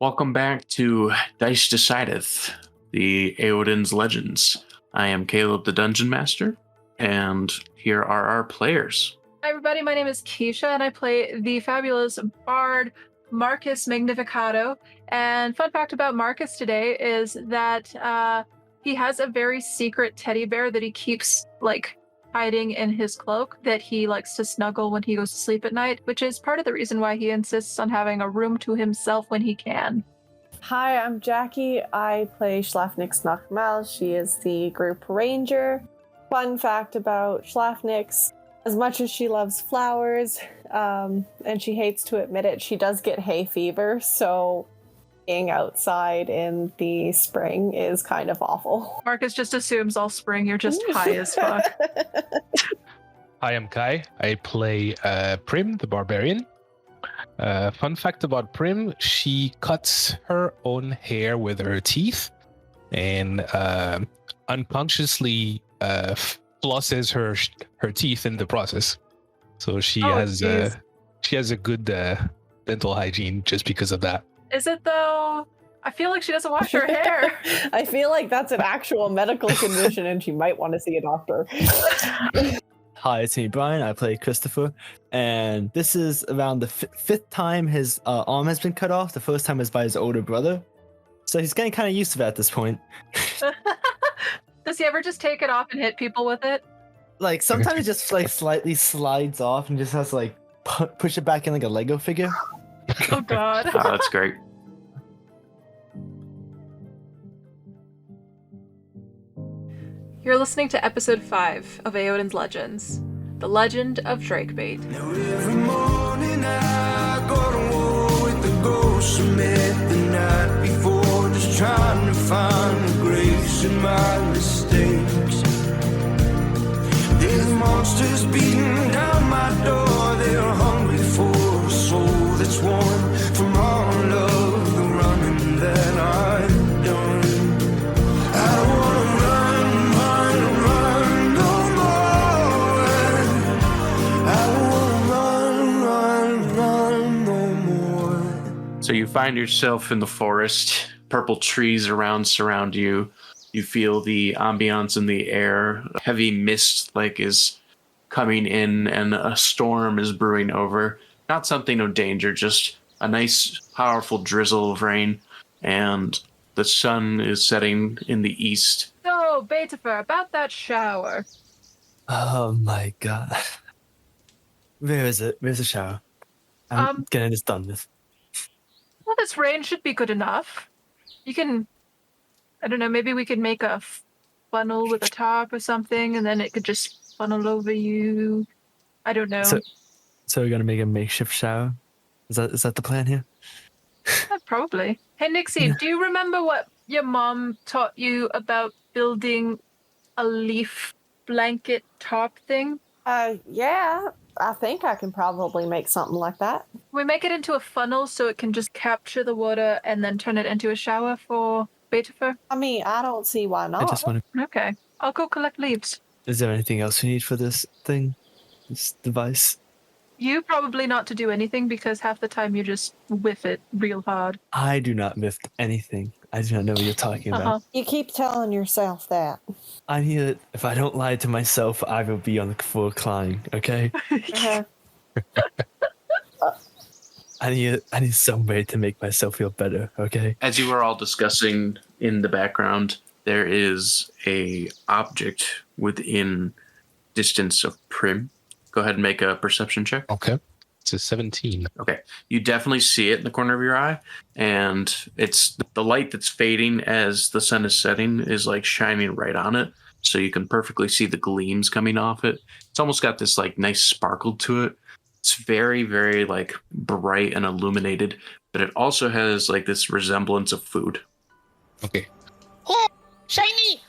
Welcome back to Dice Decideth, the Eowodan's Legends. I am Caleb the Dungeon Master, and here are our players. Hi everybody, my name is Keisha, and I play the fabulous bard Marcus Magnificato. And fun fact about Marcus today is that he has a very secret teddy bear that he keeps, hiding in his cloak that he likes to snuggle when he goes to sleep at night, which is part of the reason why he insists on having a room to himself when he can. Hi, I'm Jackie. I play Schlafnix Nachmal. She is the group ranger. Fun fact about Schlafnix, as much as she loves flowers, and she hates to admit it, she does get hay fever, so being outside in the spring is kind of awful. Marcus just assumes all spring you're just high as fuck. Hi, I'm Kai. I play Prim, the barbarian. Fun fact about Prim, she cuts her own hair with her teeth and unconsciously flosses her teeth in the process. So she has a good dental hygiene just because of that. Is it though? I feel like she doesn't wash her hair. I feel like that's an actual medical condition and she might want to see a doctor. Hi, it's me, Brian. I play Christopher, and this is around the fifth time his arm has been cut off. The first time was by his older brother, so he's getting kind of used to that at this point. Does he ever just take it off and hit people with it? Like sometimes it just slightly slides off and just has to push it back in like a Lego figure. Oh god. Oh, that's great. You're listening to episode 5 of Eowodan's Legends, The Legend of Drakebait. Now every morning I go to war with the ghosts I met the night before, just trying to find the grace in my mistakes. There's monsters beating down my door, they're hungry for a soul that's worn from all of the running that I've done. I don't wanna run no more. I don't wanna run no more. So you find yourself in the forest, purple trees surround you. You feel the ambiance in the air. Heavy mist is coming in and a storm is brewing over. Not something of danger, just a nice, powerful drizzle of rain. And the sun is setting in the east. So, Betifer, about that shower. Oh my god. Where is it? Where's the shower? I'm getting this done with. Well, this rain should be good enough. You can, I don't know, maybe we could make a funnel with a top or something, and then it could just funnel over you. I don't know. So we're gonna make a makeshift shower? Is that the plan here? Probably. Hey, Nixie, do you remember what your mom taught you about building a leaf blanket top thing? Yeah, I think I can probably make something like that. We make it into a funnel so it can just capture the water and then turn it into a shower for Betifer? I mean, I don't see why not. I just want to. Okay. I'll go collect leaves. Is there anything else you need for this thing? This device? You probably not to do anything because half the time you just whiff it real hard. I do not miss anything. I do not know what you're talking about. You keep telling yourself that. I need it. If I don't lie to myself, I will be on the floor crying, okay? Uh-huh. I need some way to make myself feel better, okay? As you are all discussing in the background, there is a object within distance of Prim. Go ahead and make a perception check. Okay. It's a 17. Okay. You definitely see it in the corner of your eye, and it's the light that's fading as the sun is setting is shining right on it. So you can perfectly see the gleams coming off it. It's almost got this nice sparkle to it. It's very, very bright and illuminated, but it also has this resemblance of food. Okay. Oh, shiny!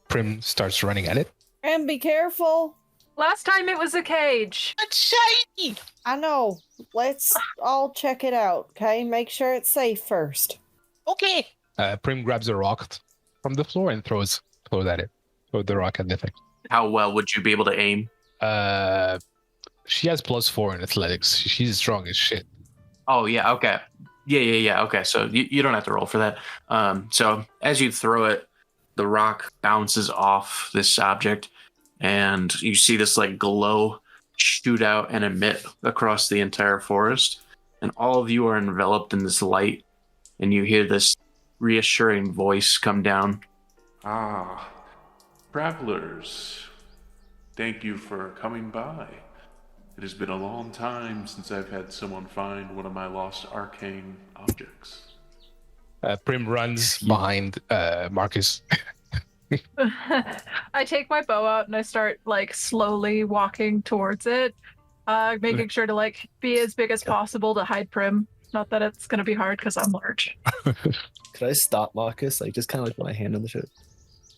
Prim starts running at it. And be careful. Last time it was a cage. It's shiny! I know. Let's all check it out, okay? Make sure it's safe first. Okay. Prim grabs a rock from the floor and throws at it. Throw the rock at the thing. How well would you be able to aim? She has +4 in athletics. She's strong as shit. Oh, yeah, okay. Yeah. Okay, so you don't have to roll for that. So as you throw it, the rock bounces off this object, and you see this like glow shoot out and emit across the entire forest. And all of you are enveloped in this light, and you hear this reassuring voice come down. Ah, travelers, thank you for coming by. It has been a long time since I've had someone find one of my lost arcane objects. Prim runs behind Marcus. I take my bow out and I start like slowly walking towards it, making sure to like be as big as possible to hide Prim. Not that it's gonna be hard because I'm large. Could I stop Marcus? Like, just kind of like put my hand on the ship.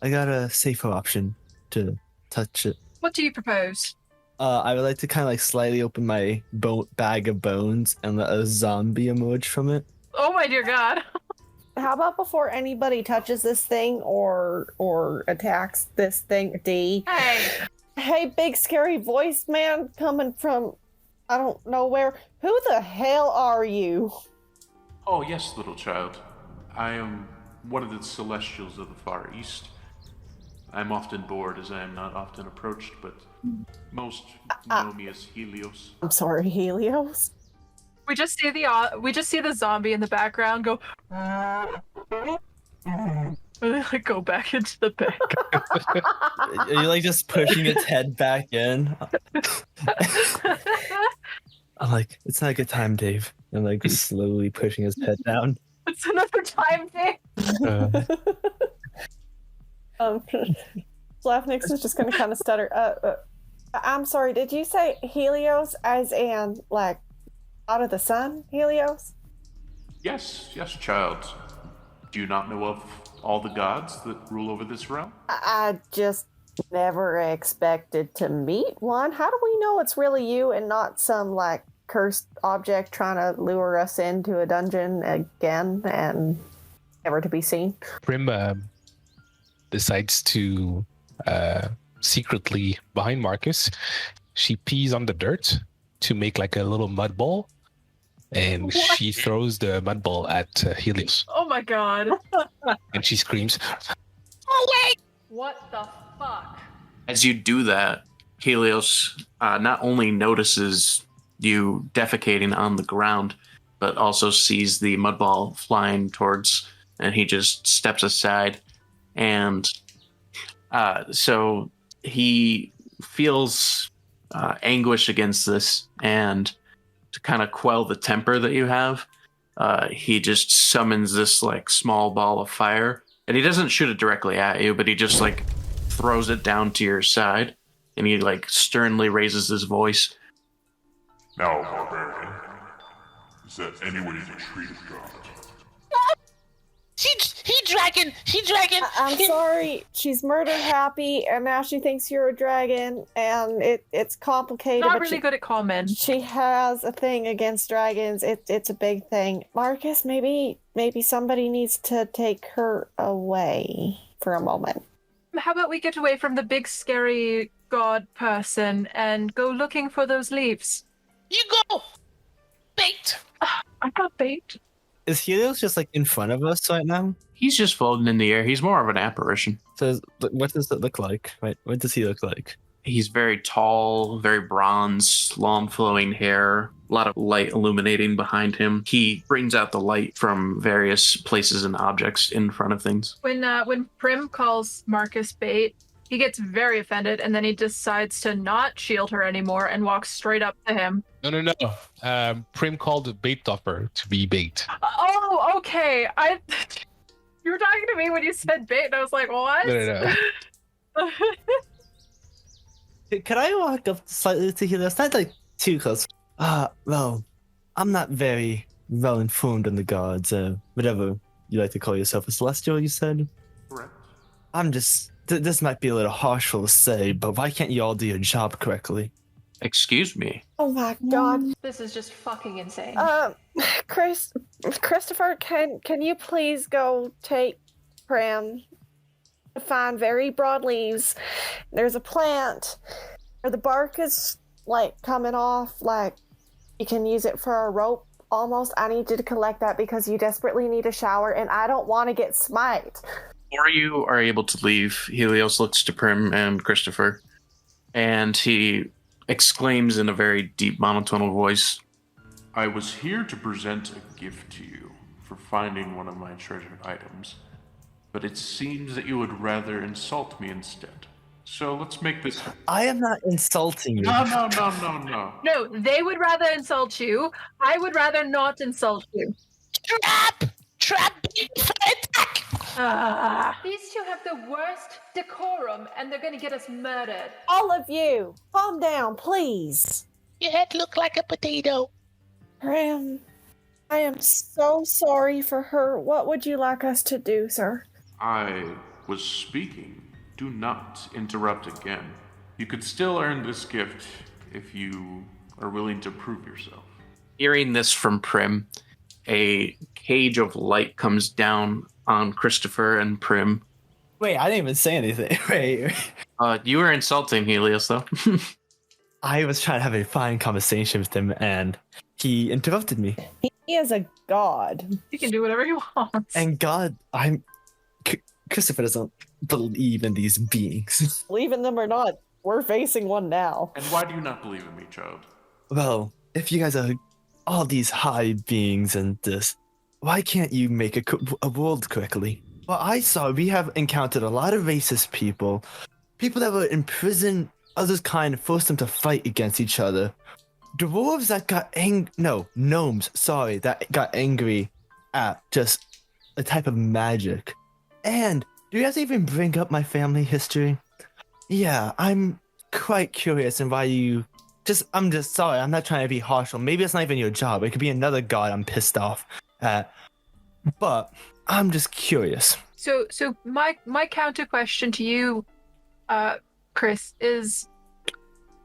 I got a safer option to touch it. What do you propose? I would like to kind of like slightly open my bag of bones and let a zombie emerge from it. Oh my dear God! How about before anybody touches this thing or attacks this thing, D? Hey, big scary voice man coming from I don't know where. Who the hell are you? Oh, yes, little child. I am one of the celestials of the Far East. I'm often bored as I am not often approached, but most know me as Helios. I'm sorry, Helios. We just see the zombie in the background go. Like go back into the bag. Are you like just pushing its head back in? I'm like, it's not a good time, Dave. I'm like slowly pushing his head down. It's another time thing. Flavnix is just gonna kind of stutter. I'm sorry, did you say Helios as in like out of the sun, Helios? Yes, child. Do you not know of all the gods that rule over this realm? I just never expected to meet one. How do we know it's really you and not some like cursed object trying to lure us into a dungeon again and never to be seen? Prim decides to secretly behind Marcus. She pees on the dirt to make like a little mud ball, and she throws the mud ball at Helios. Oh my God! And she screams, Oh, wait! What the fuck? As you do that, Helios not only notices you defecating on the ground, but also sees the mud ball flying towards, and he just steps aside. And so he feels anguish against this, and to kind of quell the temper that you have, he just summons this like small ball of fire, and he doesn't shoot it directly at you, but he just like throws it down to your side, and he like sternly raises his voice. Now, barbarian, is that any way to treat a god? She dragon. I'm sorry, she's murder happy, and now she thinks you're a dragon, and it's complicated. Not but really good at comment. She has a thing against dragons. It's a big thing. Marcus, maybe somebody needs to take her away for a moment. How about we get away from the big scary god person and go looking for those leaves? You go! Bait! I got bait. Is Helios just like in front of us right now? He's just floating in the air. He's more of an apparition. So what does it look like? Right? What does he look like? He's very tall, very bronze, long flowing hair, a lot of light illuminating behind him. He brings out the light from various places and objects in front of things. When Prim calls Marcus bait, he gets very offended, and then he decides to not shield her anymore and walks straight up to him. No. Prim called the bait topper to be bait. Oh, okay. You were talking to me when you said bait, and I was like, what? No. Could I walk up slightly to Helios? Not like too close. Well, I'm not very well informed on the gods, whatever you like to call yourself, a celestial, you said? Correct. I'm just... This might be a little harsh to say, but why can't you all do your job correctly? Excuse me. Oh my God. This is just fucking insane. Christopher, can you please go take Prim to find very broad leaves? There's a plant where the bark is like coming off, like you can use it for a rope almost, I need you to collect that because you desperately need a shower and I don't want to get smite. Before you are able to leave, Helios looks to Prim and Christopher, and he exclaims in a very deep monotonal voice, I was here to present a gift to you for finding one of my treasured items, but it seems that you would rather insult me instead. So let's make this... I am not insulting you. No. No, they would rather insult you. I would rather not insult you. Trap for attack. These two have the worst decorum, and they're going to get us murdered. All of you, calm down, please. Your head look like a potato. Prim, I am so sorry for her. What would you like us to do, sir? I was speaking. Do not interrupt again. You could still earn this gift if you are willing to prove yourself. Hearing this from Prim, a cage of light comes down on Christopher and Prim. Wait, I didn't even say anything. Wait. You were insulting Helios, though. I was trying to have a fine conversation with him, and he interrupted me. He is a god. He can do whatever he wants. And God, Christopher doesn't believe in these beings. Believe in them or not, we're facing one now. And why do you not believe in me, child? Well, if you guys are all these high beings and this, why can't you make a world correctly? Well, I saw we have encountered a lot of racist people that were in prison, others kind of forced them to fight against each other. Dwarves that got gnomes, that got angry at just a type of magic. And do you guys even bring up my family history? Yeah, I'm quite curious and why you I'm just sorry, I'm not trying to be harsh. Maybe it's not even your job. It could be another god I'm pissed off at. But I'm just curious. So my counter question to you, Chris, is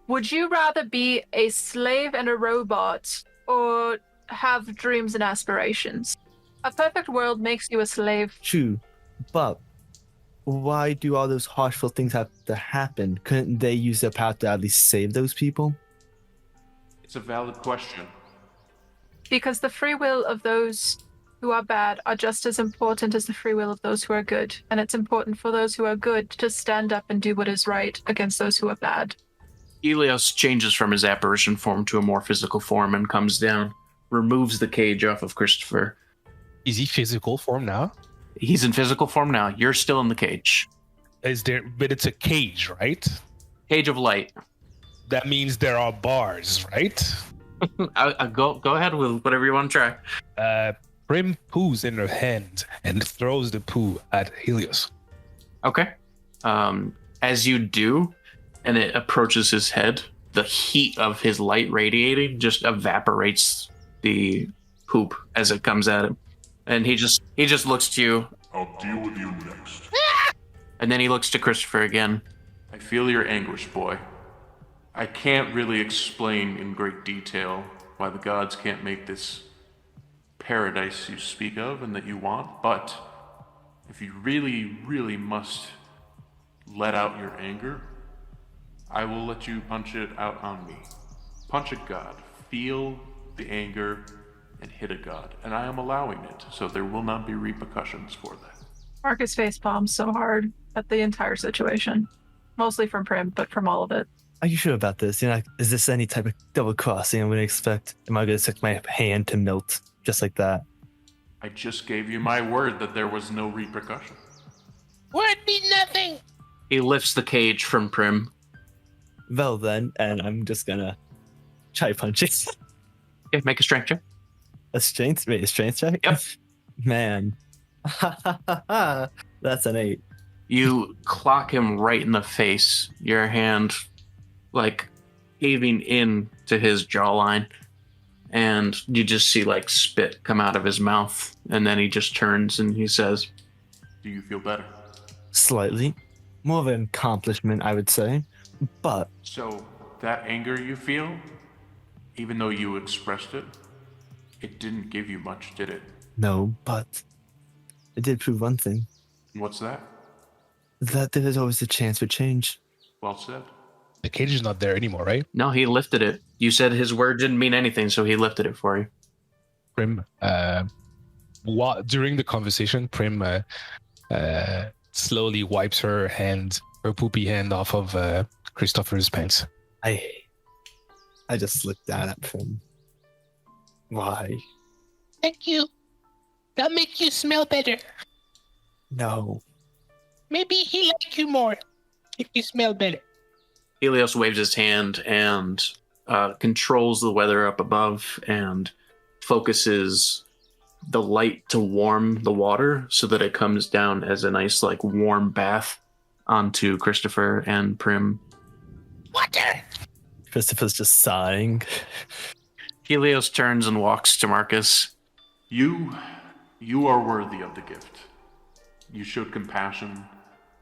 would you rather be a slave and a robot or have dreams and aspirations? A perfect world makes you a slave. True, but why do all those harshful things have to happen? Couldn't they use their power to at least save those people? It's a valid question. Because the free will of those who are bad are just as important as the free will of those who are good. And it's important for those who are good to stand up and do what is right against those who are bad. Helios changes from his apparition form to a more physical form and comes down, removes the cage off of Christopher. Is he physical form now? He's in physical form now. You're still in the cage. But it's a cage, right? Cage of light. That means there are bars, right? Go ahead with whatever you want to try. Prim poos in her hand and throws the poo at Helios. Okay. As you do, and it approaches his head, the heat of his light radiating just evaporates the poop as it comes at him. And he just looks to you. I'll deal with you next. And then he looks to Christopher again. I feel your anguish, boy. I can't really explain in great detail why the gods can't make this paradise you speak of and that you want, but if you really, really must let out your anger, I will let you punch it out on me. Punch a god. Feel the anger and hit a god. And I am allowing it, so there will not be repercussions for that. Marcus face palms so hard at the entire situation. Mostly from Prim, but from all of it. Are you sure about this? Is this any type of double crossing I'm going to expect? Am I going to expect my hand to melt just like that? I just gave you my word that there was no repercussion. Word mean nothing. He lifts the cage from Prim. Well then, and I'm just going to try punching. Okay, make a strength check. A strength check? Yep. Man. That's an 8. You clock him right in the face, your hand like caving in to his jawline, and you just see like spit come out of his mouth, and then he just turns and he says, Do you feel better? Slightly. More of an accomplishment, I would say. But So, that anger you feel, even though you expressed it, it didn't give you much, did it? no, but it did prove one thing. And what's that? That there is always a chance for change. Well said. The cage is not there anymore, right? no, he lifted it. You said his word didn't mean anything, so he lifted it for you. Prim, during the conversation, Prim slowly wipes her poopy hand off of Christopher's pants. I just looked down at him. Why? Thank you. That'll make you smell better. No. Maybe he like you more if you smell better. Helios waves his hand and controls the weather up above and focuses the light to warm the water so that it comes down as a nice, like, warm bath onto Christopher and Prim. Water! Christopher's just sighing. Helios turns and walks to Marcus. You are worthy of the gift. You showed compassion,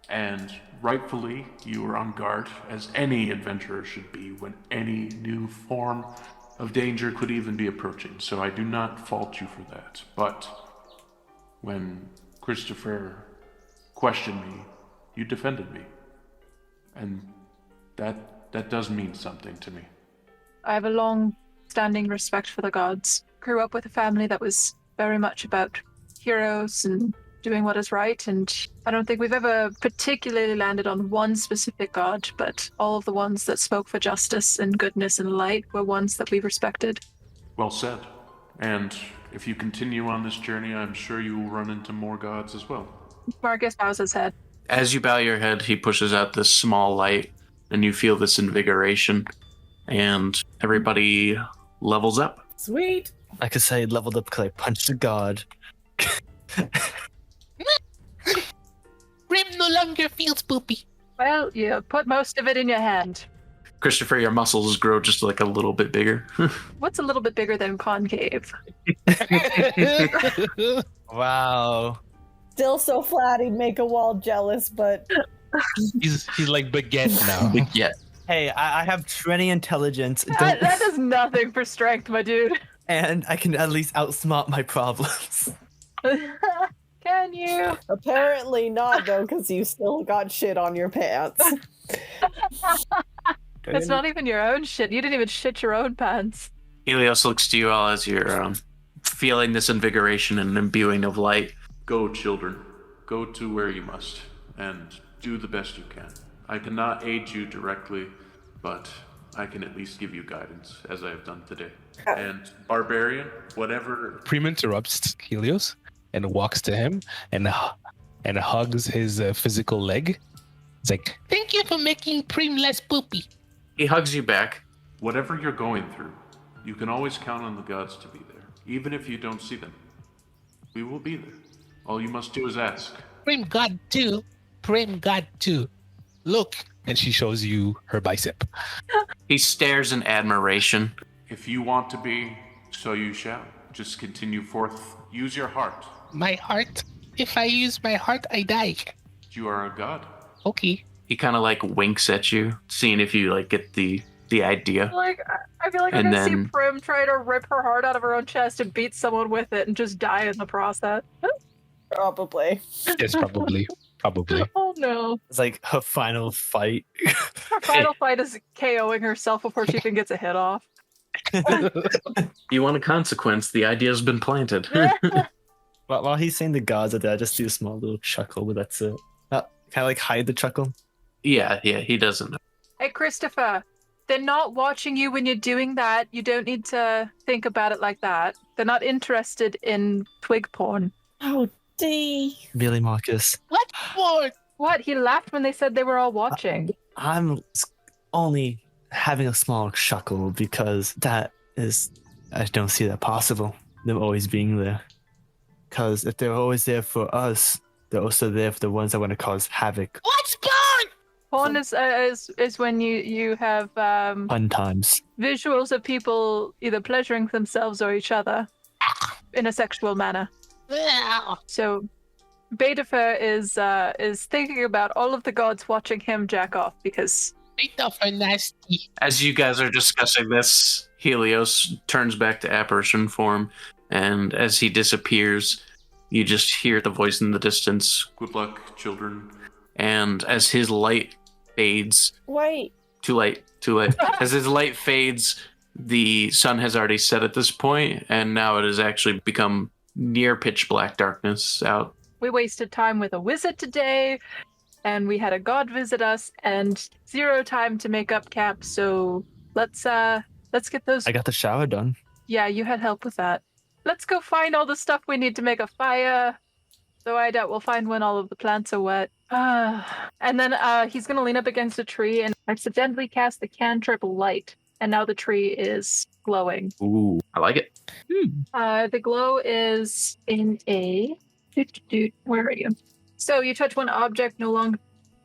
and rightfully you are on guard, as any adventurer should be when any new form of danger could even be approaching. So I do not fault you for that. But when Christopher questioned me, you defended me. And that does mean something to me. I have a long-standing respect for the gods. Grew up with a family that was very much about heroes and doing what is right, and I don't think we've ever particularly landed on one specific god, but all of the ones that spoke for justice and goodness and light were ones that we respected. Well said. And if you continue on this journey, I'm sure you will run into more gods as well. Marcus bows his head. As you bow your head, he pushes out this small light, and you feel this invigoration, and everybody levels up. Sweet. I could say leveled up because I punched a god. Prim no longer feels poopy. Well, you put most of it in your hand. Christopher, your muscles grow just like a little bit bigger. What's a little bit bigger than concave? Wow. Still so flat he'd make a wall jealous, but He's like baguette now. Yeah. Hey, I have 20 intelligence. That does nothing for strength, my dude. And I can at least outsmart my problems. Can you? apparently not though, because you still got shit on your pants. It's not even your own shit. You didn't even shit your own pants. Helios looks to you all as you're feeling this invigoration and imbuing of light. Go, children. Go to where you must, and do the best you can. I cannot aid you directly, but I can at least give you guidance, as I have done today. And Barbarian, whatever... Prim interrupts Helios and walks to him and hugs his physical leg. It's like, Thank you for making Prim less poopy. He hugs you back. Whatever you're going through, you can always count on the gods to be there, even if you don't see them. We will be there. All you must do is ask. Prim God too. Prim God too. Look. and she shows you her bicep. He stares in admiration. If you want to be, so you shall. Just continue forth. Use your heart. My heart? If I use my heart, I die. You are a god. Okay. He kind of like winks at you, seeing if you like get the idea. Like, I feel like I'm And gonna then- see Prim try to rip her heart out of her own chest and beat someone with it and just die in the process. Probably. Yes, probably. Probably. Oh no. It's like her final fight. Her final fight is KOing herself before she even gets a hit off. You want a consequence? The idea's been planted. But while he's saying the gods are there, I just do a small little chuckle, but that's it. Can I like hide the chuckle? yeah, he doesn't know. Hey, Christopher, they're not watching you when you're doing that. You don't need to think about it like that. They're not interested in twig porn. Oh, D. Really, Marcus? What for? What? He laughed when they said they were all watching. I'm only having a small chuckle because I don't see that possible. Them always being there. Because if they're always there for us, they're also there for the ones that want to cause havoc. What's porn? Porn is when you have Fun times. visuals of people either pleasuring themselves or each other in a sexual manner. Ugh. So Betafer is thinking about all of the gods watching him jack off because Big stuff are nasty. As you guys are discussing this, Helios turns back to apparition form, and as he disappears, you just hear the voice in the distance. Good luck, children. And as his light fades, Wait. too late. As his light fades, The sun has already set at this point, and now it has actually become near pitch black darkness out. We wasted time with a wizard today, and we had a god visit us, and 0 time to make up camp. So let's get those. I got the shower done. Yeah, you had help with that. Let's go find all the stuff we need to make a fire. Though I doubt we'll find when all of the plants are wet. And then he's gonna lean up against a tree and accidentally cast the cantrip light. And now the tree is glowing. Ooh, I like it. The glow is in a... Where are you? So you touch one object no longer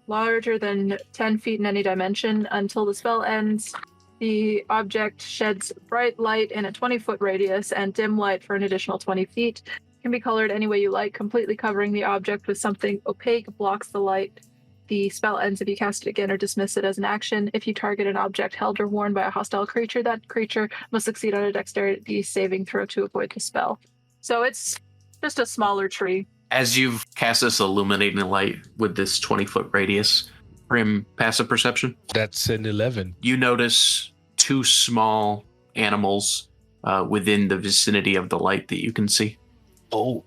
larger than 10 feet in any dimension. Until the spell ends, the object sheds bright light in a 20-foot radius and dim light for an additional 20 feet. Can be colored any way you like, completely covering the object with something opaque blocks the light. The spell ends if you cast it again or dismiss it as an action. If you target an object held or worn by a hostile creature, that creature must succeed on a dexterity saving throw to avoid the spell. So it's just a smaller tree. As you've cast this illuminating light with this 20-foot radius, Prim, passive perception. That's an 11. You notice 2 small animals within the vicinity of the light that you can see. Oh,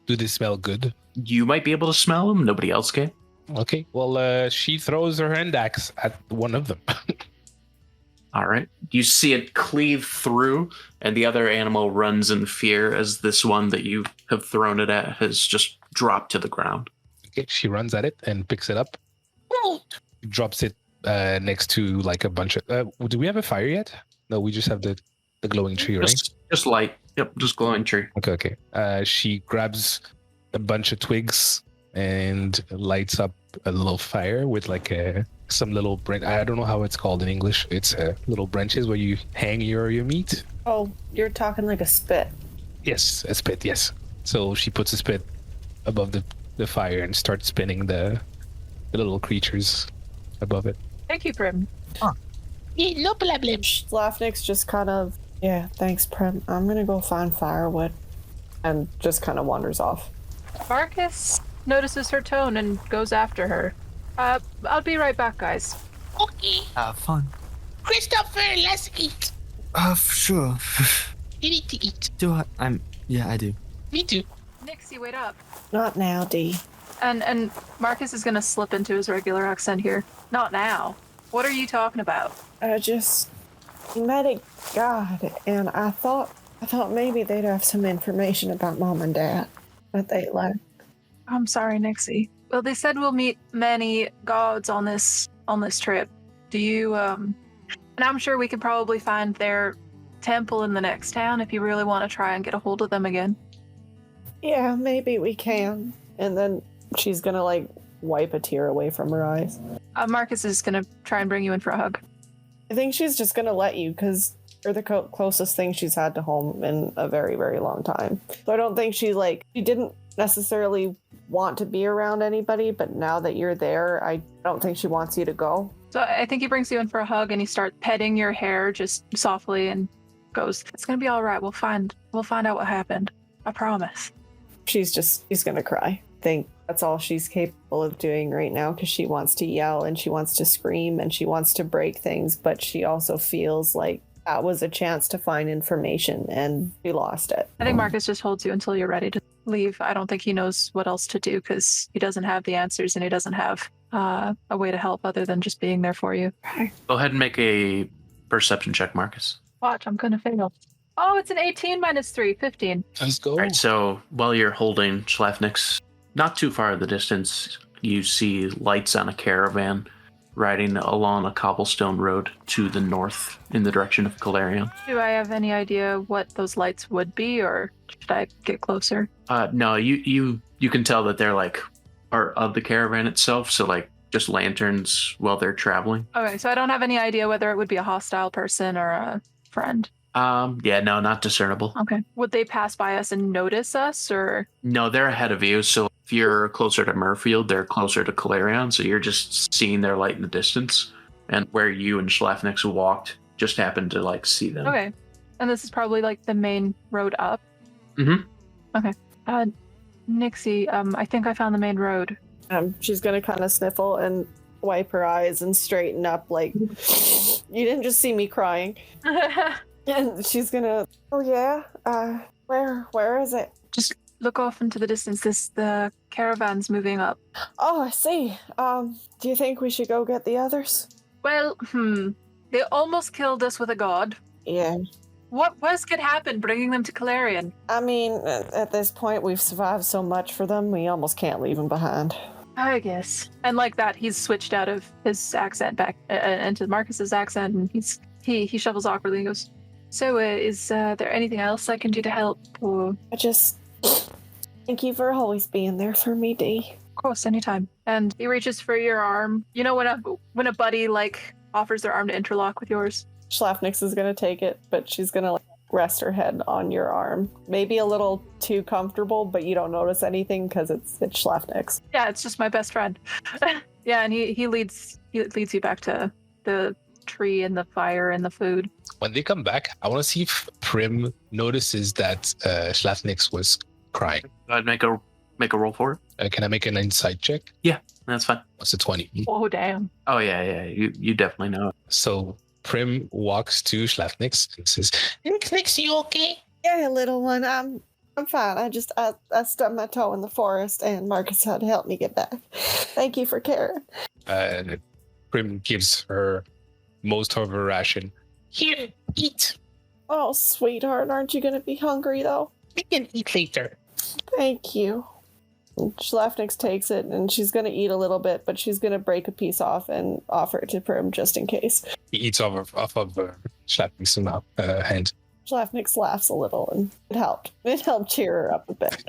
do they smell good? You might be able to smell them. Nobody else can. Okay, well, she throws her hand axe at one of them. All right. You see it cleave through, and the other animal runs in fear as this one that you have thrown it at has just dropped to the ground. Okay, she runs at it and picks it up. Drops it next to like a bunch of... do we have a fire yet? No, we just have the glowing tree, right? Just light. Yep, just glowing tree. Okay. She grabs a bunch of twigs and lights up a little fire with like some little branch. I don't know how it's called in English. It's little branches where you hang your meat. Oh, you're talking like a spit. Yes, a spit, yes. So she puts a spit above the fire and starts spinning the little creatures above it. Thank you, Prim. Yeah, no problem. Slafnik's just kind of, yeah, thanks, Prim. I'm gonna go find firewood. And just kind of wanders off. Marcus notices her tone and goes after her. I'll be right back, guys. Okay. Have fun. Christopher, let's eat. Sure. You need to eat. Yeah, I do. Me too. Nixie, wait up. Not now, Dee. And Marcus is gonna slip into his regular accent here. Not now. What are you talking about? I just met a god, and I thought maybe they'd have some information about Mom and Dad, but they left. I'm sorry, Nixie. Well, they said we'll meet many gods on this trip. Do you and I'm sure we could probably find their temple in the next town if you really want to try and get a hold of them again. Yeah, maybe we can. And then she's gonna like wipe a tear away from her eyes. Marcus is gonna try and bring you in for a hug. I think she's just gonna let you because you're the closest thing she's had to home in a very, very long time. So I don't think she didn't necessarily want to be around anybody, but now that you're there, I don't think she wants you to go. So I think he brings you in for a hug and he starts petting your hair just softly and goes, "It's gonna be all right. We'll find out what happened. I promise." She's gonna cry. I think that's all she's capable of doing right now because she wants to yell and she wants to scream and she wants to break things, but she also feels like that was a chance to find information and she lost it. I think Marcus just holds you until you're ready to leave. I don't think he knows what else to do because he doesn't have the answers and he doesn't have a way to help other than just being there for you. Go ahead and make a perception check, Marcus. Watch, I'm gonna fail. Oh, it's an 18 minus 3, 15. Let's go. All right, so while you're holding Schlafnix, not too far in the distance, you see lights on a caravan riding along a cobblestone road to the north in the direction of Calarion. Do I have any idea what those lights would be, or should I get closer? No, you can tell that they're like part of the caravan itself, so like just lanterns while they're traveling. Okay, so I don't have any idea whether it would be a hostile person or a friend. Yeah, no, not discernible. Okay. Would they pass by us and notice us, or? No, they're ahead of you, so if you're closer to Murfield, they're closer to Calarion, so you're just seeing their light in the distance, and where you and Schlafnix walked, just happened to like see them. Okay. And this is probably like the main road up? Mm-hmm. Okay. Nixie, I think I found the main road. She's gonna kind of sniffle and wipe her eyes and straighten up like, you didn't just see me crying. And she's gonna, oh yeah, where is it? Just look off into the distance. The caravan's moving up. Oh, I see. Do you think we should go get the others? Well, they almost killed us with a god. Yeah. What worse could happen bringing them to Calarian? I mean, at this point, we've survived so much for them, we almost can't leave them behind. I guess. And like that, he's switched out of his accent back into Marcus's accent, and he shuffles awkwardly and goes, "So, is there anything else I can do to help?" Or, I just thank you for always being there for me, Dee. of course, anytime. And he reaches for your arm. You know when a buddy like offers their arm to interlock with yours. Schlafnix is gonna take it, but she's gonna rest her head on your arm. Maybe a little too comfortable, but you don't notice anything because it's Schlafnix. Yeah, it's just my best friend. Yeah, and he leads you back to the tree and the fire and the food. When they come back, I want to see if Prim notices that Schlafnix was crying. I'd make a roll for it. Can I make an insight check? That's fine. What's a 20? Oh, damn. Oh yeah. You definitely know. So Prim walks to Schlafnix and says, Nix, you okay? Yeah, little one, I'm fine. I stubbed my toe in the forest, and Marcus had to help me get back. Thank you for caring. Prim gives her most of her ration. Here, eat. Oh, sweetheart, aren't you gonna be hungry though? We can eat later. Thank you. Schlafnix takes it, and she's gonna eat a little bit, but she's gonna break a piece off and offer it to Prim just in case. He eats off of Schlafnix's hand. Schlafnix laughs a little, and it helped. It helped cheer her up a bit.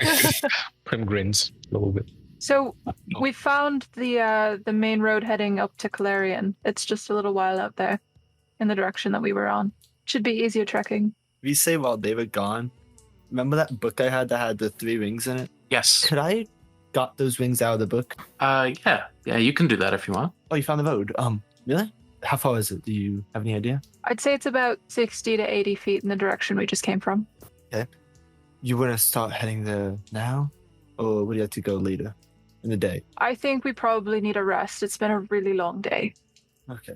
Prim grins a little bit. So we found the main road heading up to Calarian. It's just a little while out there in the direction that we were on. Should be easier trekking. We say while they were gone. Remember that book I had that had the 3 rings in it? Yes. Could I got those rings out of the book? Yeah. You can do that if you want. Oh, you found the road. Really? How far is it? Do you have any idea? I'd say it's about 60 to 80 feet in the direction we just came from. Okay. You want to start heading there now? Or would you like to go later in the day? I think we probably need a rest. It's been a really long day. Okay.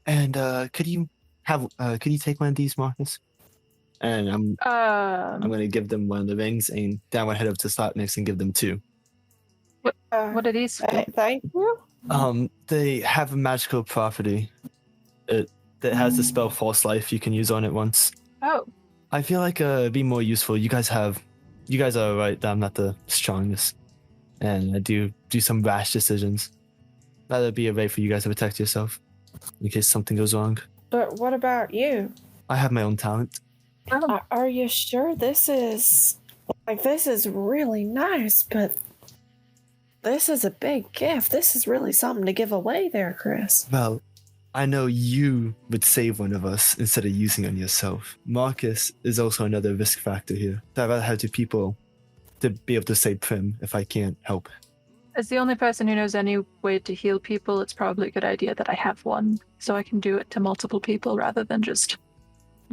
And could you take one of these, Marcus? And I'm gonna give them one of the rings, and then I'm gonna head up to Slapnix and give them 2. What are these? Thank you. They have a magical property. That has the spell False Life you can use on it once. Oh. I feel like it'd be more useful. You guys are right that I'm not the strongest, and I do some rash decisions. That'd be a way for you guys to protect yourself in case something goes wrong. But what about you? I have my own talent. Are you sure this is really nice, but this is a big gift. This is really something to give away there, Chris. Well, I know you would save one of us instead of using on yourself. Marcus is also another risk factor here. I'd rather have 2 people to be able to save Prim if I can't help. As the only person who knows any way to heal people, it's probably a good idea that I have one, so I can do it to multiple people rather than just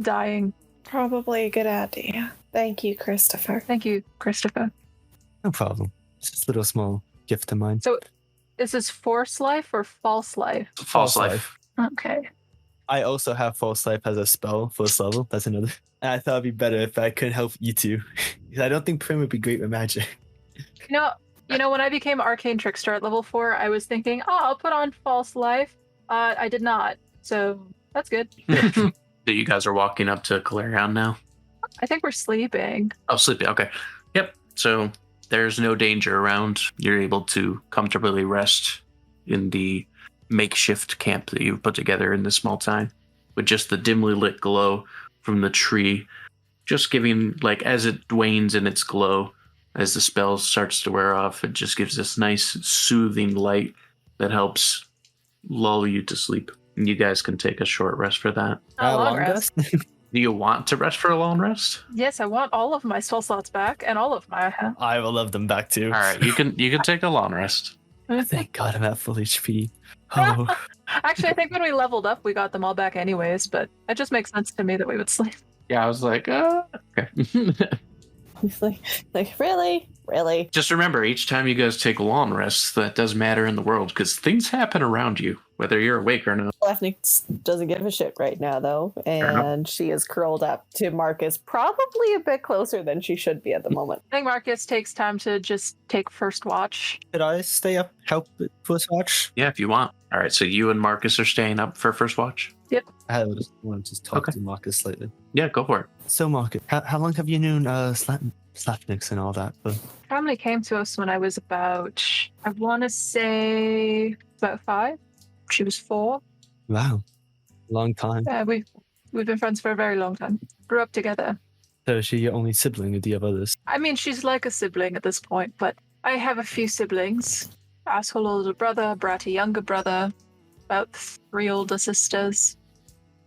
dying. Probably a good idea. Thank you, Christopher. Thank you, Christopher. No problem. It's just a little small gift of mine. So, is this Force Life or False Life? False life. Okay. I also have False Life as a spell, first level. That's another. And I thought it'd be better if I could help you 2. Because I don't think Prim would be great with magic. You know, when I became Arcane Trickster at level 4, I was thinking, I'll put on False Life. I did not. So, that's good. That you guys are walking up to Calarion now? I think we're sleeping. Oh, sleeping. Okay. Yep. So there's no danger around. You're able to comfortably rest in the makeshift camp that you've put together in this small town with just the dimly lit glow from the tree, just giving, like, as it wanes in its glow, as the spell starts to wear off, it just gives this nice soothing light that helps lull you to sleep. And you guys can take a short rest for that. A long rest. Do you want to rest for a long rest? Yes, I want all of my spell slots back and all of my... I will love them back too. All right, you can take a long rest. Thank God I'm at full HP. Oh. Actually, I think when we leveled up, we got them all back anyways, but it just makes sense to me that we would sleep. Yeah, I was like, okay. like really. Just remember, each time you guys take long rests, that does matter in the world because things happen around you, whether you're awake or not. Slafnix doesn't give a shit right now, though, and she is curled up to Marcus, probably a bit closer than she should be at the moment. I think Marcus takes time to just take first watch. Could I stay up, help with first watch? Yeah, if you want. All right, so you and Marcus are staying up for first watch? I want to talk Okay. to Marcus slightly. Yeah, go for it. So, Marcus, how long have you known Slafnix and all that for? Family came to us when I was about, I want to say about 5. She was 4. Wow, long time. Yeah, we've been friends for a very long time. Grew up together. So is she your only sibling, or do you have others? I mean, she's like a sibling at this point, but I have a few siblings. Asshole older brother, bratty younger brother, about 3 older sisters.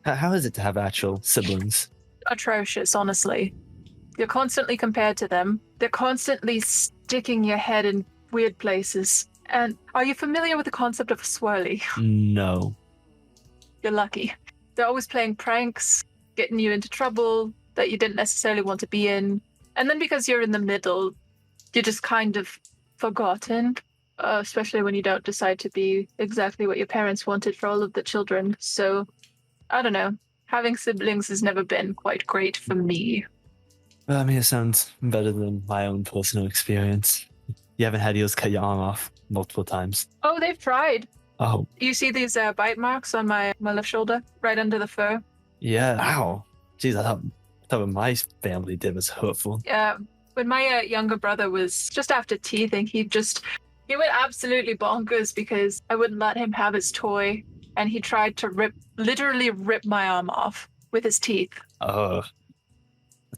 How is it to have actual siblings? Atrocious, honestly. You're constantly compared to them. They're constantly sticking your head in weird places. And are you familiar with the concept of a swirly? No. You're lucky. They're always playing pranks, getting you into trouble that you didn't necessarily want to be in. And then because you're in the middle, you're just kind of forgotten, especially when you don't decide to be exactly what your parents wanted for all of the children. So, I don't know. Having siblings has never been quite great for me. Well, I mean, it sounds better than my own personal experience. You haven't had yours cut your arm off multiple times. Oh, they've tried. Oh, You see these bite marks on my left shoulder, right under the fur? yeah. Ow. Jeez, I thought what my family did was hurtful. Yeah. When my younger brother was just after teething, he went absolutely bonkers because I wouldn't let him have his toy, and he tried to literally rip my arm off with his teeth. I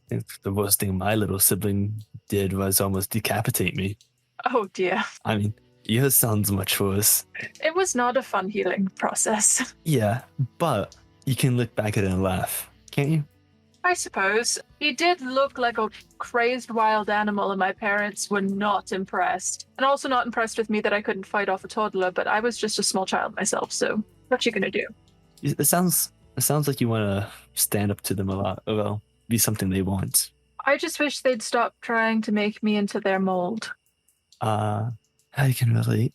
think the worst thing my little sibling did was almost decapitate me. Oh dear. I mean, yours sounds much worse. It was not a fun healing process. Yeah, but you can look back at it and laugh, can't you? I suppose. He did look like a crazed wild animal, and my parents were not impressed. And also not impressed with me that I couldn't fight off a toddler, but I was just a small child myself, so what you gonna do? It sounds like you want to stand up to them a lot. Well, be something they want. I just wish they'd stop trying to make me into their mold. I can relate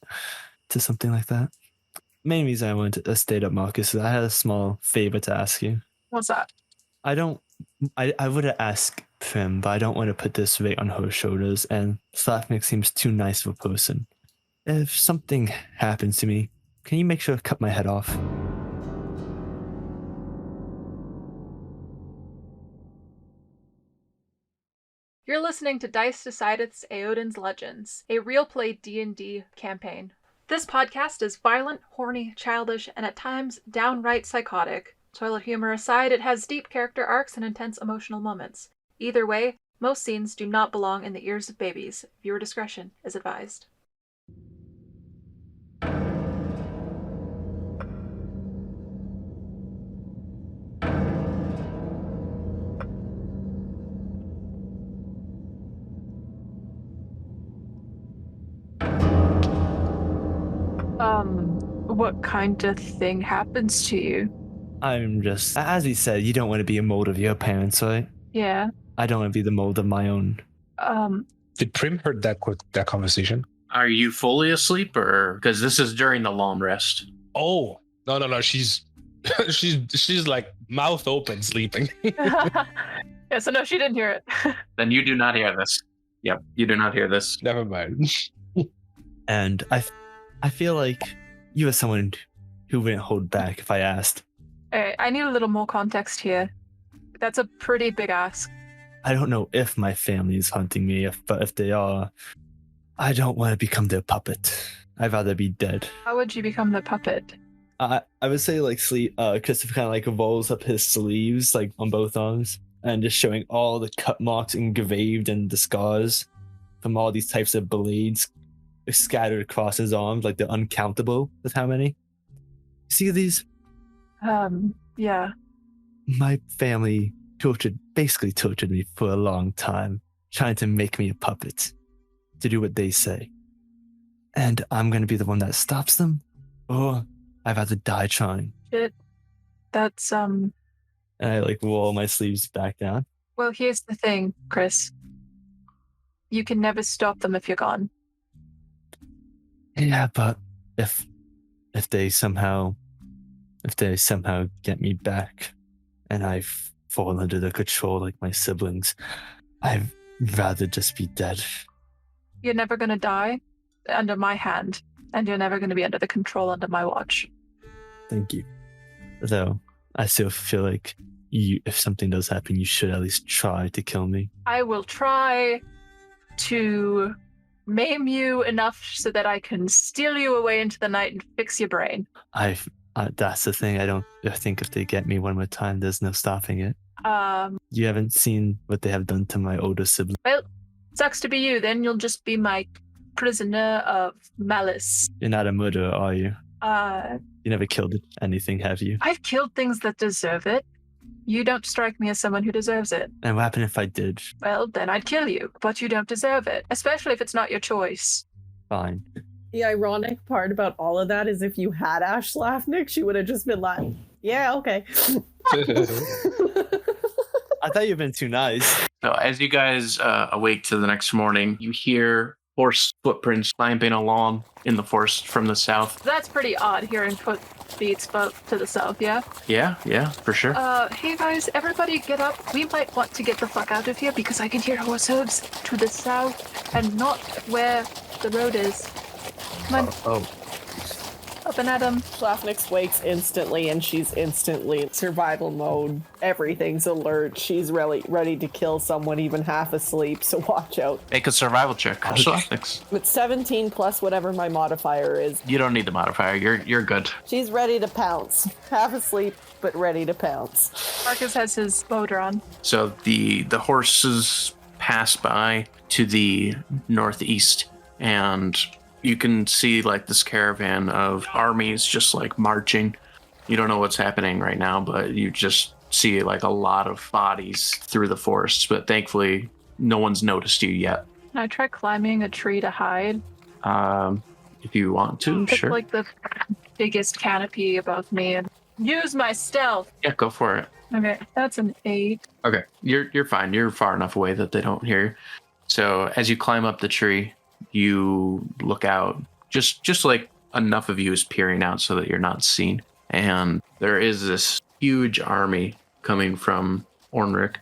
to something like that. Main reason I wanted to stay up, Marcus, is I had a small favor to ask you. What's that? I would have asked Prim, but I don't want to put this weight on her shoulders, and Slafnik seems too nice of a person. If something happens to me, can you make sure to cut my head off? You're listening to Dice Decideth's Eowodan's Legends, a real play D&D campaign. This podcast is violent, horny, childish, and at times downright psychotic. Toilet humor aside, it has deep character arcs and intense emotional moments. Either way, most scenes do not belong in the ears of babies. Viewer discretion is advised. What kind of thing happens to you? I'm just, as he said, you don't want to be a mold of your parents, right? Yeah. I don't want to be the mold of my own. Did Prim heard that conversation? Are you fully asleep, or because this is during the long rest? Oh, no. She's she's like mouth open sleeping. Yeah, so no, she didn't hear it. Then you do not hear this. Yep, you do not hear this. Never mind. And I feel like you are someone who wouldn't hold back if I asked. I need a little more context here. That's a pretty big ask. I don't know if my family is hunting me, but if they are, I don't want to become their puppet. I'd rather be dead. How would you become the puppet? I would say like Christopher kind of like rolls up his sleeves like on both arms and just showing all the cut marks engraved and the scars from all these types of blades scattered across his arms, like they're uncountable with how many. See these? Yeah. My family basically tortured me for a long time, trying to make me a puppet to do what they say. And I'm going to be the one that stops them, or I've had to die trying. Shit. That's, And I like roll my sleeves back down. Well, here's the thing, Chris. you can never stop them if you're gone. Yeah, but if they somehow get me back and I fall under the control like my siblings, I'd rather just be dead. You're never going to die under my hand, and you're never going to be under the control under my watch. Thank you. Though I still feel like if something does happen, you should at least try to kill me. I will try to maim you enough so that I can steal you away into the night and fix your brain. That's the thing. I think if they get me one more time, there's no stopping it. You haven't seen what they have done to my older sibling. Well, sucks to be you. Then you'll just be my prisoner of malice. You're not a murderer, are you? You never killed anything, have you? I've killed things that deserve it. You don't strike me as someone who deserves it. And what happened if I did? Well, then I'd kill you, but you don't deserve it, especially if it's not your choice. Fine. The ironic part about all of that is if you had Ash Slafnik, she would have just been like, yeah, okay. I thought you'd been too nice. So as you guys awake to the next morning, you hear horse footprints climbing along in the forest from the south. That's pretty odd, hearing footbeats to the south, yeah? Yeah, for sure. Hey guys, everybody get up. We might want to get the fuck out of here because I can hear horse hooves to the south and not where the road is. Come on. Oh. Up and at 'em. Slafnix wakes instantly and she's instantly in survival mode. Everything's alert. She's really ready to kill someone even half asleep, so watch out. Make a survival check. Thanks. With 17 plus whatever my modifier is. You don't need the modifier. You're good. She's ready to pounce. Half asleep, but ready to pounce. Marcus has his motor on. So the horses pass by to the northeast, and you can see like this caravan of armies just like marching. You don't know what's happening right now, but you just see like a lot of bodies through the forests. But thankfully, no one's noticed you yet. Can I try climbing a tree to hide? If you want to, Pick sure. like the biggest canopy above me and use my stealth. Yeah, go for it. Okay, that's an 8. Okay, you're fine. You're far enough away that they don't hear you. So as you climb up the tree, you look out. Just like enough of you is peering out so that you're not seen. And there is this huge army coming from Ornrick,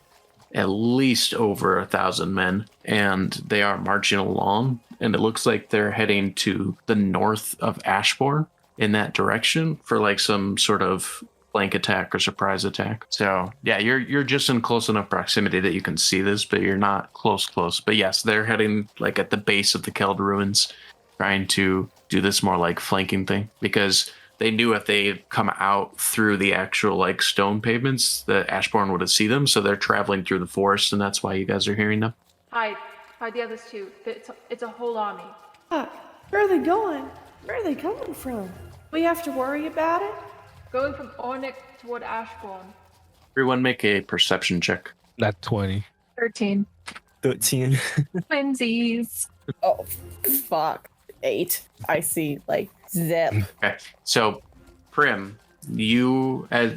at least over 1,000 men, and they are marching along. And it looks like they're heading to the north of Ashbourne in that direction for like some sort of flank attack or surprise attack. So yeah, you're just in close enough proximity that you can see this, but you're not close. But yes, they're heading like at the base of the Keld ruins, trying to do this more like flanking thing, because they knew if they come out through the actual like stone pavements, that Ashbourne would have seen them. So they're traveling through the forest, and that's why you guys are hearing them. Hide the others too. It's a whole army. Where are they going? Where are they coming from? We have to worry about it? Going from Ornick toward Ashbourne. Everyone make a perception check. Not 20. 13. 13. Twinsies. Oh, fuck. 8. I see, like, zip. Okay, so Prim, you, I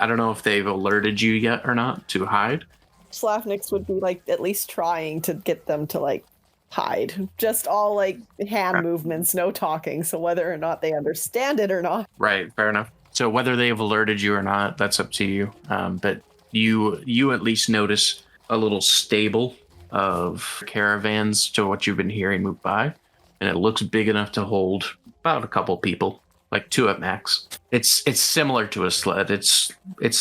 don't know if they've alerted you yet or not to hide. Slafnix would be, like, at least trying to get them to, like, hide. Just all, like, hand movements, no talking. So whether or not they understand it or not. Right, fair enough. So whether they have alerted you or not, that's up to you. But you at least notice a little stable of caravans to what you've been hearing move by. And it looks big enough to hold about a couple people, like 2 at max. It's similar to a sled. It's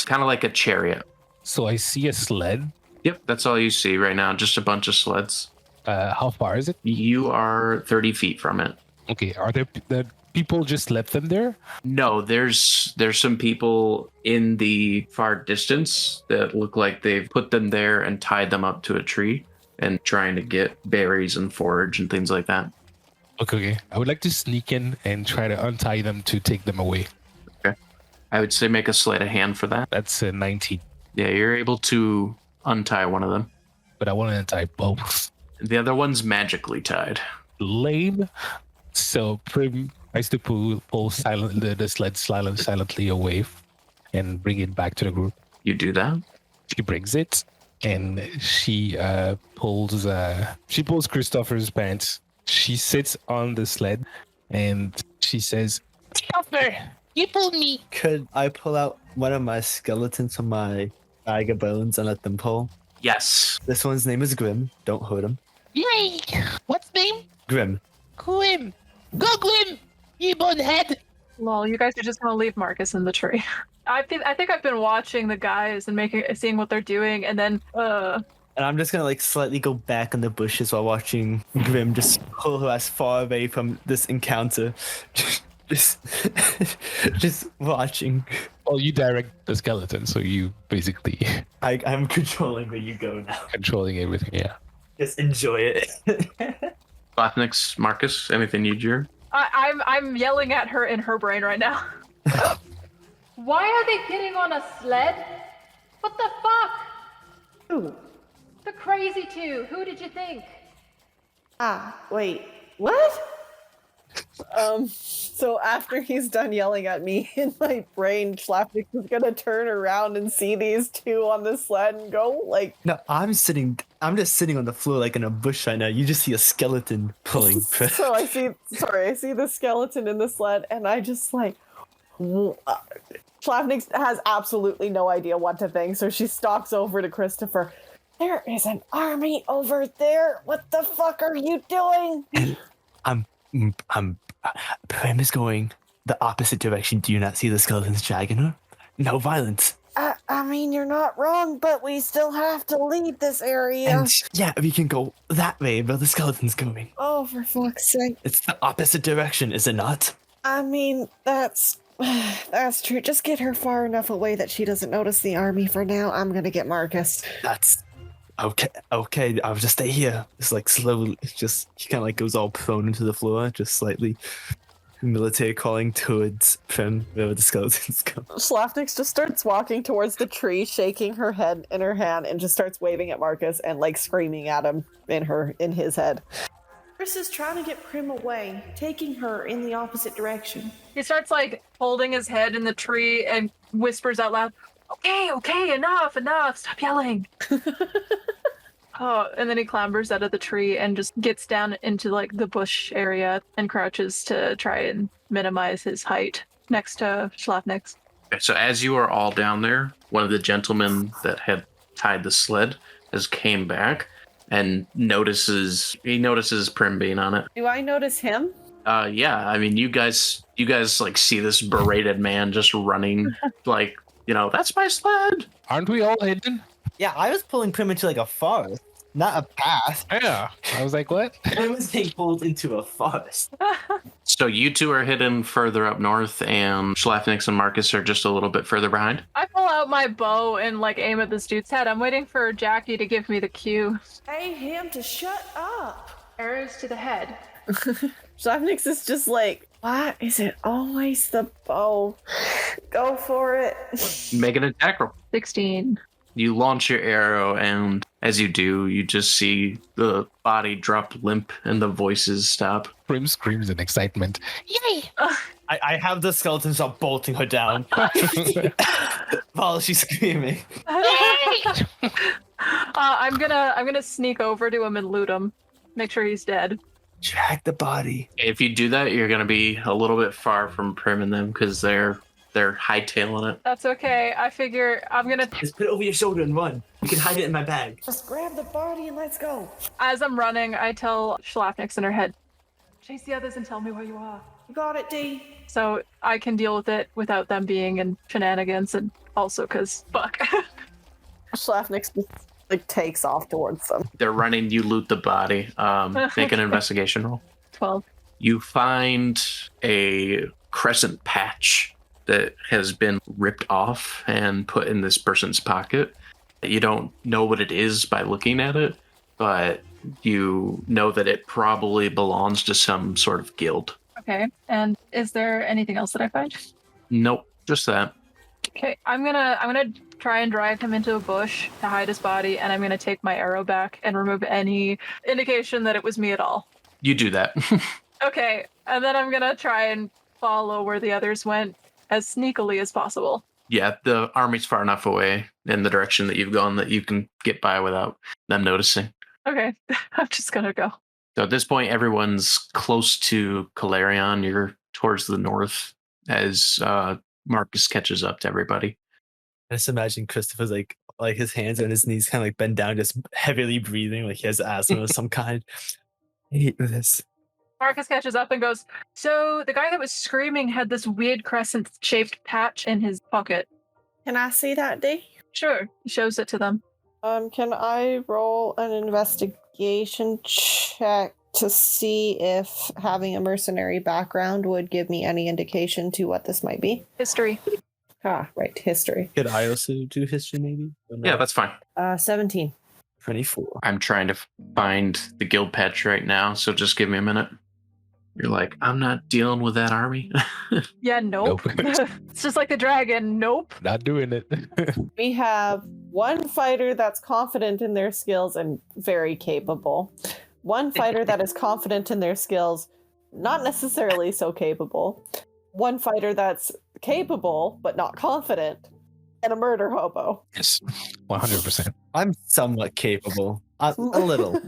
kind of like a chariot. So I see a sled. Yep, that's all you see right now. Just a bunch of sleds. How far is it? You are 30 feet from it. Okay, are there the people just left them there? No, there's some people in the far distance that look like they've put them there and tied them up to a tree and trying to get berries and forage and things like that. Okay. I would like to sneak in and try to untie them to take them away. Okay. I would say make a sleight of hand for that. That's a 19. Yeah, you're able to untie one of them. But I want to untie both. The other one's magically tied. Lame. So Prim tries to pull the sled silently away and bring it back to the group. You do that? She brings it. and she pulls Christopher's pants. She sits on the sled, and she says, Christopher, you pulled me. Could I pull out one of my skeletons from my bag of bones and let them pull? Yes. This one's name is Grim. Don't hurt him. Yay! What's name? Grim. Glim. Go Glim! You bonehead! Lol, you guys are just gonna leave Marcus in the tree. I think I've been watching the guys and seeing what they're doing, and then And I'm just gonna like slightly go back in the bushes while watching Grim just pull her as far away from this encounter. just, just watching. well, you direct the skeleton, so you basically I'm controlling where you go now. controlling everything. Yeah. Just enjoy it. Slapnix, Marcus, anything you do? I'm yelling at her in her brain right now. Why are they getting on a sled? What the fuck? Ooh. The crazy two. Who did you think? Wait, what? So after he's done yelling at me in my brain, Schlafnix is gonna turn around and see these two on the sled and go like, No, I'm just sitting on the floor like in a bush right now. You just see a skeleton pulling. so I see the skeleton in the sled, and I just like, Schlafnix has absolutely no idea what to think, so she stalks over to Christopher. There is an army over there. What the fuck are you doing? Prim is going the opposite direction. Do you not see the skeletons dragging her? No violence. I mean, you're not wrong, but we still have to leave this area. And yeah, we can go that way where the skeleton's going. Oh, for fuck's sake. It's the opposite direction, is it not? I mean, that's true. Just get her far enough away that she doesn't notice the army for now. I'm gonna get Marcus. That's okay. I'll just stay here. It's like slowly, he kind of like goes all prone into the floor, just slightly military calling towards Prim, wherever the skeletons go. Schlafnix just starts walking towards the tree, shaking her head in her hand, and just starts waving at Marcus and like screaming at him in his head. Chris is trying to get Prim away, taking her in the opposite direction. He starts like holding his head in the tree and whispers out loud, Okay, enough, stop yelling. Oh, and then he clambers out of the tree and just gets down into like the bush area and crouches to try and minimize his height next to Schlafnix. So as you are all down there, one of the gentlemen that had tied the sled has came back and notices Prim being on it. Do I notice him? Yeah, I mean you guys like see this berated man just running like, that's my sled. Aren't we all hidden? Yeah, I was pulling Prim into like a forest, not a path. Yeah. I was like, what? Prim was being pulled into a forest. So you two are hidden further up north, and Schlafnix and Marcus are just a little bit further behind. I pull out my bow and like aim at this dude's head. I'm waiting for Jackie to give me the cue. Pay him to shut up. Arrows to the head. Schlafnix is just like, why is it always the bow? Go for it. Make an attack roll. 16. You launch your arrow, and as you do, you just see the body drop limp and the voices stop. Prim screams in excitement. Yay! I have the skeleton start bolting her down while she's screaming. Yay! I'm gonna sneak over to him and loot him. Make sure he's dead. Drag the body. If you do that, you're going to be a little bit far from Prim and them because they're hightailing it. That's okay. I figure I'm gonna. Just put it over your shoulder and run. You can hide it in my bag. Just grab the body and let's go. As I'm running, I tell Schlafnix in her head, chase the others and tell me where you are. You got it, D. So I can deal with it without them being in shenanigans, and also because fuck. Schlafnix just like takes off towards them. They're running, you loot the body. Make an investigation roll. 12. You find a crescent patch that has been ripped off and put in this person's pocket. You don't know what it is by looking at it, but you know that it probably belongs to some sort of guild. Okay. And is there anything else that I find? Nope, just that. Okay. I'm gonna try and drive him into a bush to hide his body, and I'm gonna take my arrow back and remove any indication that it was me at all. You do that. Okay. And then I'm gonna try and follow where the others went as sneakily as possible. Yeah, the army's far enough away in the direction that you've gone that you can get by without them noticing. Okay, I'm just gonna go. So at this point, everyone's close to Calarion. You're towards the north as Marcus catches up to everybody. I just imagine Christopher's like his hands on his knees, kind of like bent down, just heavily breathing, like he has asthma of some kind. I hate this. Marcus catches up and goes, so the guy that was screaming had this weird crescent-shaped patch in his pocket. Can I see that, D? Sure, he shows it to them. Can I roll an investigation check to see if having a mercenary background would give me any indication to what this might be? History. Ah, right, history. Could I also do history, maybe? Yeah, that's fine. 17. 24. I'm trying to find the guild patch right now, so just give me a minute. You're like, I'm not dealing with that army. Yeah, nope. It's just like the dragon. Nope. Not doing it. We have one fighter that's confident in their skills and very capable. One fighter that is confident in their skills, not necessarily so capable. One fighter that's capable but not confident. And a murder hobo. Yes, 100%. I'm somewhat capable. A little.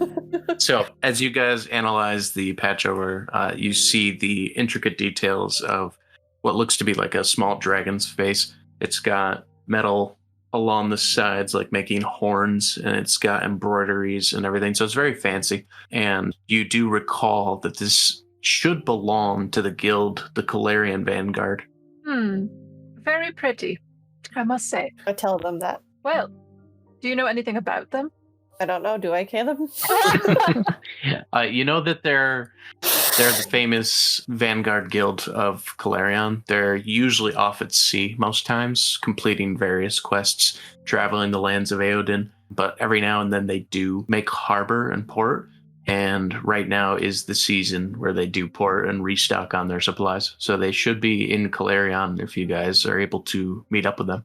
So, as you guys analyze the patch over, you see the intricate details of what looks to be like a small dragon's face. It's got metal along the sides, like making horns, and it's got embroideries and everything. So, it's very fancy. And you do recall that this should belong to the guild, the Calarion Vanguard. Very pretty, I must say. I tell them that. Well, do you know anything about them? I don't know. Do I care them? You know that they're the famous Vanguard Guild of Calarion. They're usually off at sea most times, completing various quests, traveling the lands of Eowodan. But every now and then they do make harbor and port. And right now is the season where they do port and restock on their supplies. So they should be in Calarion if you guys are able to meet up with them.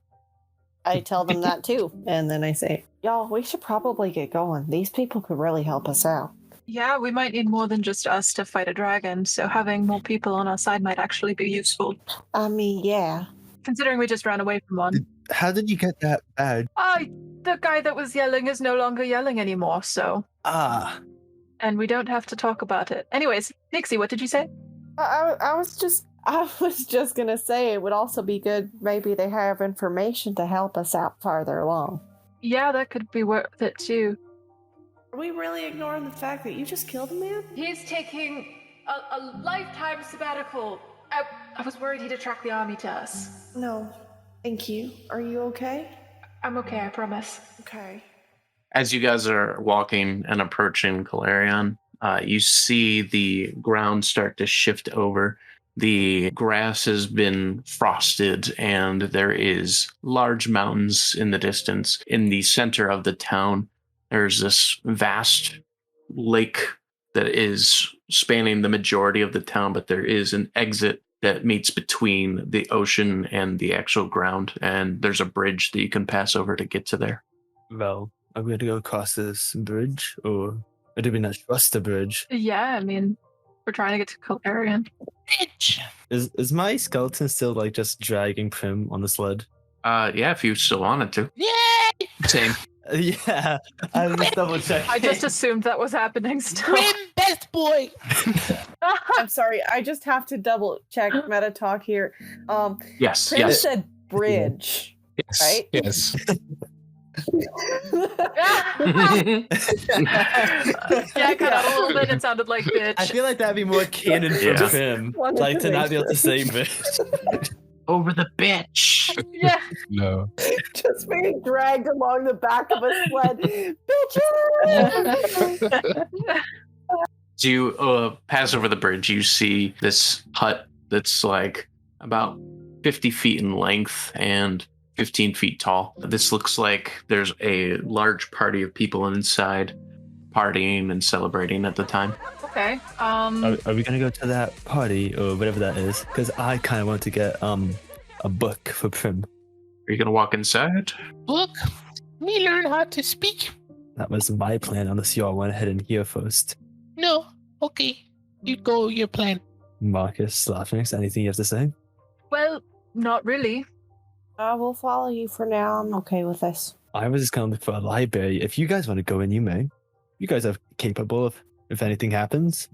I tell them that too. And then I say, y'all, we should probably get going. These people could really help us out. Yeah, we might need more than just us to fight a dragon, so having more people on our side might actually be useful. I mean, yeah. Considering we just ran away from one. How did you get that bad? The guy that was yelling is no longer yelling anymore, so. And we don't have to talk about it. Anyways, Nixie, what did you say? I was just gonna say it would also be good. Maybe they have information to help us out farther along. Yeah, that could be worth it too. Are we really ignoring the fact that you just killed a man? He's taking a lifetime sabbatical. I was worried he'd attract the army to us. No. Thank you. Are you okay? I'm okay, I promise. Okay. As you guys are walking and approaching Calarion, you see the ground start to shift over. The grass has been frosted, and there is large mountains in the distance. In the center of the town, there's this vast lake that is spanning the majority of the town, but there is an exit that meets between the ocean and the actual ground, and there's a bridge that you can pass over to get to there. Well, are we going to go across this bridge, or do we not trust the bridge? Yeah, I mean, we're trying to get to Calarion. Bitch. Is my skeleton still like just dragging Prim on the sled? Yeah, if you still wanted to. Yay! Same. Yeah, I was just double checking. I just assumed that was happening still. Grim best boy. I'm sorry. I just have to double check meta talk here. Yes, Prince yes. said bridge, Yes. right? Yes. Yeah, cut out a little bit. It sounded like bitch. I feel like that'd be more canon for Yeah. Prim, Wanted like to to not make be able to say bitch. Over the bitch. Yeah. No. Just being dragged along the back of a sled. Bitches! As you pass over the bridge, you see this hut that's like about 50 feet in length and 15 feet tall. This looks like there's a large party of people inside partying and celebrating at the time. Okay. Are we gonna go to that party or whatever that is? Because I kind of want to get a book for Prim. Are you going to walk inside? Book. Me learn how to speak. That was my plan, unless you all went ahead and hear first. No. Okay. You go your plan. Marcus, Slaffnix, anything you have to say? Well, not really. I will follow you for now. I'm okay with this. I was just going to look for a library. If you guys want to go in, you may. You guys are capable of if anything happens.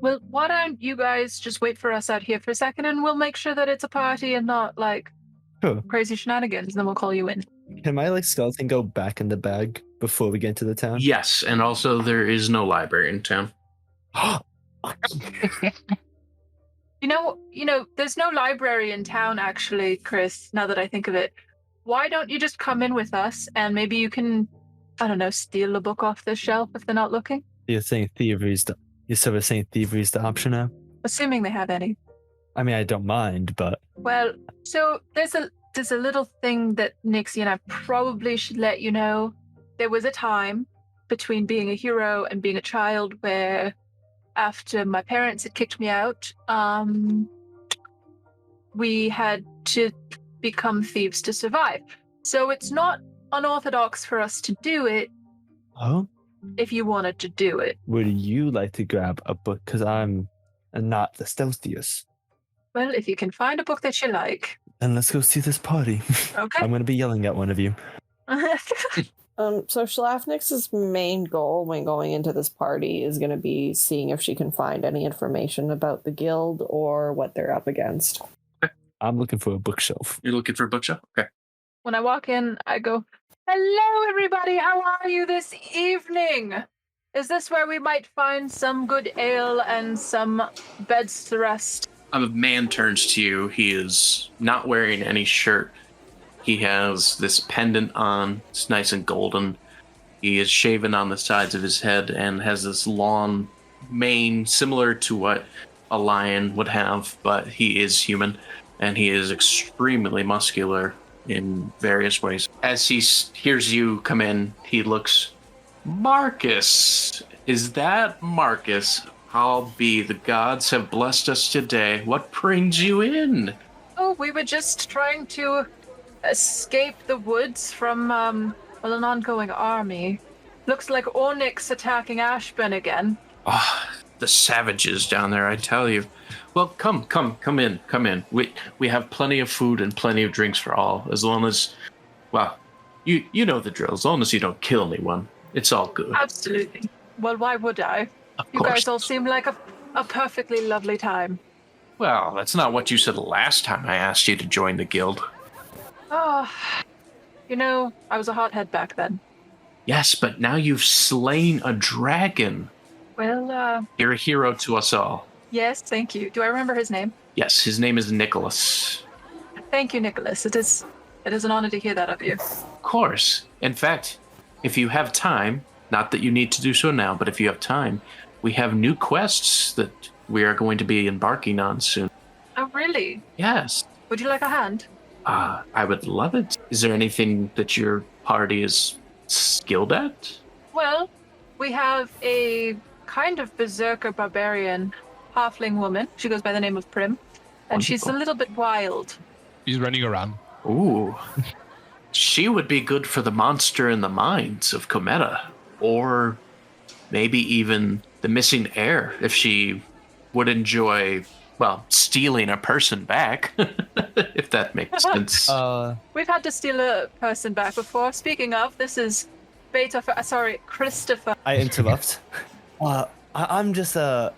Well, why don't you guys just wait for us out here for a second and we'll make sure that it's a party and not like Sure. crazy shenanigans, and then we'll call you in. Can my skeleton go back in the bag before we get into the town? Yes, and also there is no library in town. You know, there's no library in town actually, Chris, now that I think of it. Why don't you just come in with us and maybe you can, I don't know, steal a book off the shelf if they're not looking? You're saying thievery's the option now? Assuming they have any. I mean, I don't mind, but Well, so there's a little thing that Nixie and I probably should let you know. There was a time between being a hero and being a child where after my parents had kicked me out, we had to become thieves to survive. So it's not unorthodox for us to do it oh, if you wanted to do it. would you like to grab a book? Because I'm not the stealthiest. Well, if you can find a book that you like. And let's go see this party. Okay. I'm going to be yelling at one of you. So Schlafnix's main goal when going into this party is going to be seeing if she can find any information about the guild or what they're up against. I'm looking for a bookshelf. You're looking for a bookshelf? Okay. When I walk in, I go, "Hello, everybody. How are you this evening? Is this where we might find some good ale and some beds to rest?" A man turns to you. He is not wearing any shirt. He has this pendant on. It's nice and golden. He is shaven on the sides of his head and has this long mane similar to what a lion would have, but he is human, and he is extremely muscular in various ways. As he hears you come in, he looks, "Marcus, is that Marcus? I'll be the gods have blessed us today. What brings you in?" Oh, we were just trying to escape the woods from, an ongoing army. Looks like Onyx attacking Ashburn again. Ah, the savages down there, I tell you. Well, come in. We have plenty of food and plenty of drinks for all, as long as, well, you know the drill. As long as you don't kill anyone, it's all good. Absolutely. Well, why would I? Of You course. guys all seem like a perfectly lovely time. Well, that's not what you said last time I asked you to join the guild. Oh, you know, I was a hothead back then. Yes, but now you've slain a dragon. Well, You're a hero to us all. yes, thank you. Do I remember his name? Yes, his name is Nicholas. Thank you, Nicholas. It is an honor to hear that of you. Of course. In fact, if you have time, not that you need to do so now, but if you have time, we have new quests that we are going to be embarking on soon. Oh, really? Yes. Would you like a hand? I would love it. Is there anything that your party is skilled at? Well, we have a kind of berserker barbarian halfling woman. She goes by the name of Prim. And she's a Wonderful. little bit wild. He's running around. Ooh. She would be good for the monster in the mines of Cometa. Or maybe even the missing heir, if she would enjoy, well, stealing a person back. If that makes sense. We've had to steal a person back before. Speaking of, this is Christopher. I interrupt. I'm just a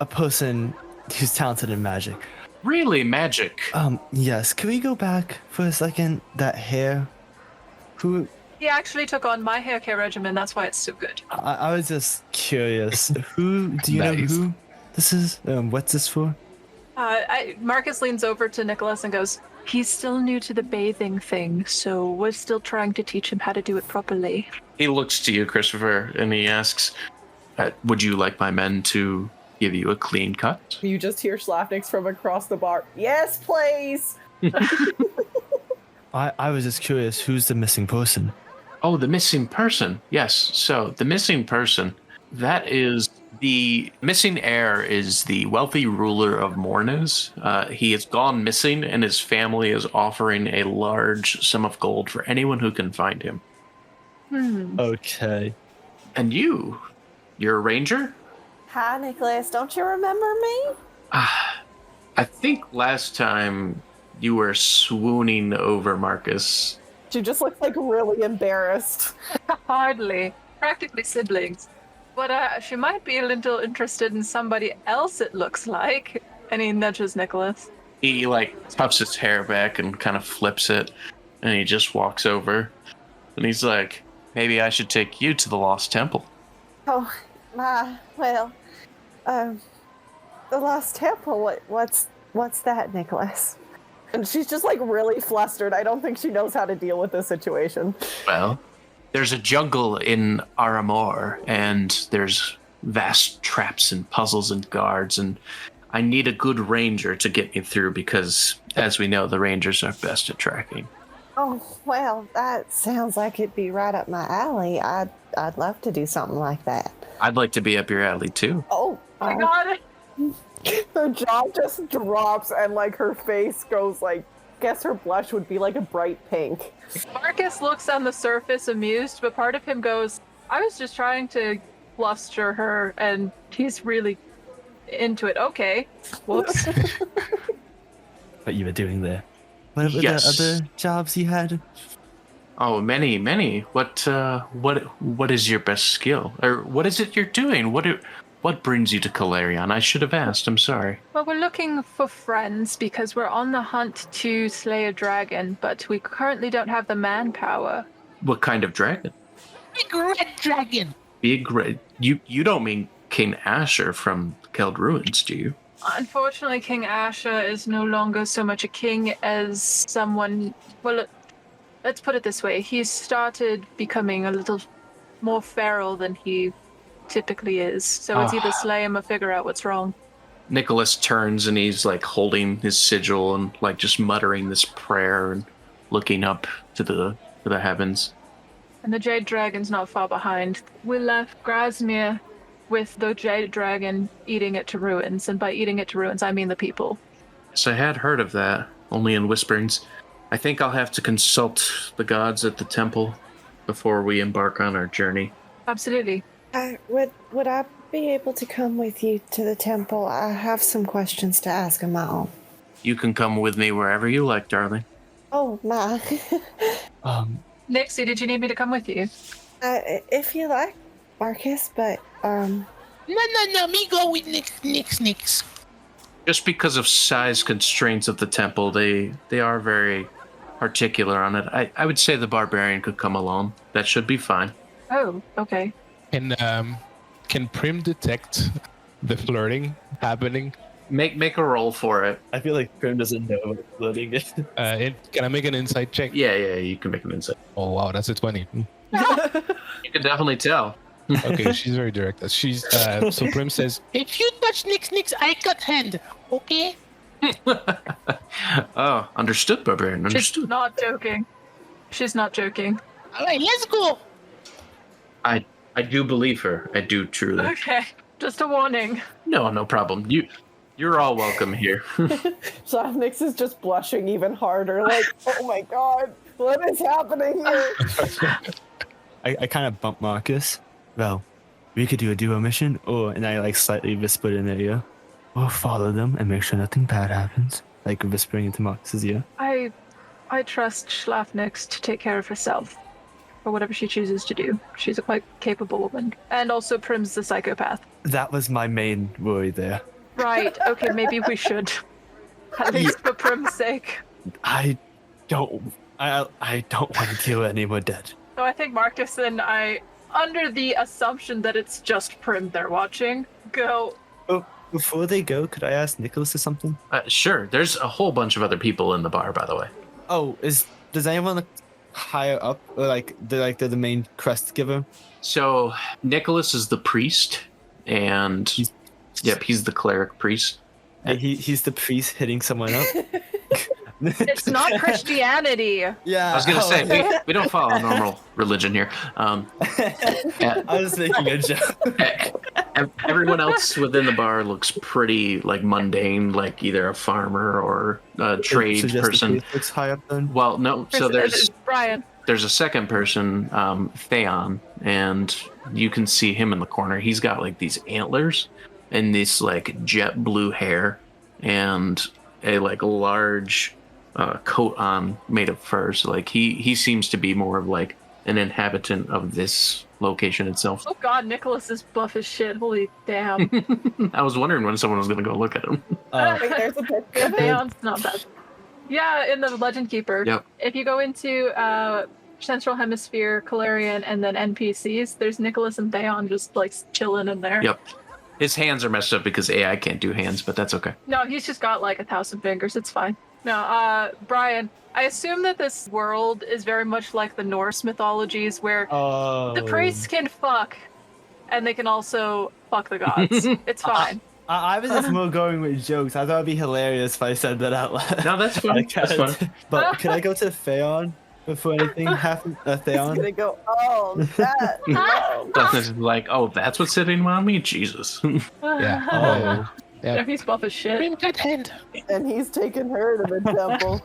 person who's talented in magic. Really, magic? Yes. Can we go back for a second? That hair. Who? He actually took on my hair care regimen. That's why it's so good. I was just curious. Who? Do you know Nice. who this is? What's this for? Marcus leans over to Nicholas and goes, "He's still new to the bathing thing, so we're still trying to teach him how to do it properly." He looks to you, Christopher, and he asks, would you like my men to give you a clean cut? You just hear Schlafnix from across the bar. Yes, please. I was just curious. Who's the missing person? Oh, the missing person. Yes. So the missing person, that is the missing heir is the wealthy ruler of Mornes. He has gone missing, and his family is offering a large sum of gold for anyone who can find him. Okay. And you're a ranger? Hi, Nicholas. Don't you remember me? I think last time You were swooning over Marcus. She just looks like really embarrassed. Hardly. Practically siblings. But she might be a little interested in somebody else, it looks like. And he nudges Nicholas. He puffs his hair back and kind of flips it, and he just walks over. And he's like, maybe I should take you to the Lost Temple. Oh, well, the Lost Temple, what's that, Nicholas? And she's just really flustered. I don't think she knows how to deal with this situation. Well, there's a jungle in Aramor, and there's vast traps and puzzles and guards, and I need a good ranger to get me through because, as we know, the rangers are best at tracking. Oh, well, that sounds like it'd be right up my alley. I'd love to do something like that. I'd like to be up your alley, too. Oh my God. Her jaw just drops and her face goes guess her blush would be a bright pink. Marcus looks on the surface amused, but part of him goes, I was just trying to bluster her, and he's really into it. Okay. Whoops. What you were doing there. What were Yes. the other jobs you had? Oh, many. What is your best skill? Or what is it you're doing? What brings you to Calarion? I should have asked. I'm sorry. Well, we're looking for friends because we're on the hunt to slay a dragon, but we currently don't have the manpower. What kind of dragon? Big red dragon. Big red. You don't mean King Asher from Keld Ruins, do you? Unfortunately, King Asher is no longer so much a king as someone... Well, let's put it this way. He's started becoming a little more feral than he typically is. So it's either slay him or figure out what's wrong. Nicholas turns and he's holding his sigil and just muttering this prayer and looking up to the heavens. And the Jade Dragon's not far behind. We left Grasmere with the Jade Dragon eating it to ruins. And by eating it to ruins, I mean the people. So I had heard of that, only in whisperings. I think I'll have to consult the gods at the temple before we embark on our journey. Absolutely. Would I be able to come with you to the temple? I have some questions to ask of my own. You can come with me wherever you like, darling. Oh, my. Nixie, did you need me to come with you? If you like, Marcus, but, No, me go with Nix. Just because of size constraints of the temple, they are very particular on it. I would say the barbarian could come along. That should be fine. Oh, okay. Can Prim detect the flirting happening? Make a roll for it. I feel like Prim doesn't know what flirting is. Can I make an insight check? Yeah, you can make an insight. Oh wow, that's a 20. You can definitely tell. Okay, she's very direct. She's so Prim says, If you touch Nix, I cut hand. Okay? Oh, understood, barbarian. Understood. She's not joking. She's not joking. All right, let's go. I do believe her. I do truly. Okay, just a warning. No problem. You're all welcome here. Slavnix is just blushing even harder, oh my god, what is happening here? I kind of bump Marcus. Well, we could do a duo mission, and I slightly whispered in their ear, or follow them and make sure nothing bad happens. Whispering into Marcus's ear. I trust Schlafnix to take care of herself. Or whatever she chooses to do. She's a quite capable woman. And also Prim's the psychopath. That was my main worry there. Right, okay, maybe we should. At least for Prim's sake. I don't want to deal with any more dead. So I think Marcus and I, under the assumption that it's just Prim they're watching, go. Oh, before they go, could I ask Nicholas something? Sure. There's a whole bunch of other people in the bar, by the way. Oh, does anyone look higher up, or they're the main crest giver? So Nicholas is the priest, and he's the cleric priest. He's the priest hitting someone up. It's not Christianity. Yeah, I was gonna say we don't follow a normal religion here. I was making a joke. Everyone else within the bar looks pretty mundane, either a farmer or a trade person. Looks high up then. Well, no. So there's Brian. There's a second person, Theon, and you can see him in the corner. He's got these antlers and this jet blue hair and a large coat on made of fur. So like he seems to be more of like an inhabitant of this location itself. Oh god, Nicholas is buff as shit. Holy damn. I was wondering when someone was going to go look at him. Wait, there's a picture of it? Theon's not bad. Yeah, in the Legend Keeper. Yep. If you go into Central Hemisphere, Calarian, and then NPCs, there's Nicholas and Theon just like chilling in there. Yep. His hands are messed up because AI can't do hands, but that's okay. No, he's just got like 1,000 fingers. It's fine. No, Brian, I assume that this world is very much like the Norse mythologies where the priests can fuck and they can also fuck the gods. It's fine. I was just more going with jokes. I thought it'd be hilarious if I said that out loud. No, that's fine. That's fine. But could I go to Theon before anything happens? He's Theon? gonna go, oh, that. No. That's like, oh, that's what's sitting on me? Jesus. Yeah. Oh. Yeah. Yeah, he's buff as shit. Prim, good hand. And he's taking her to the temple.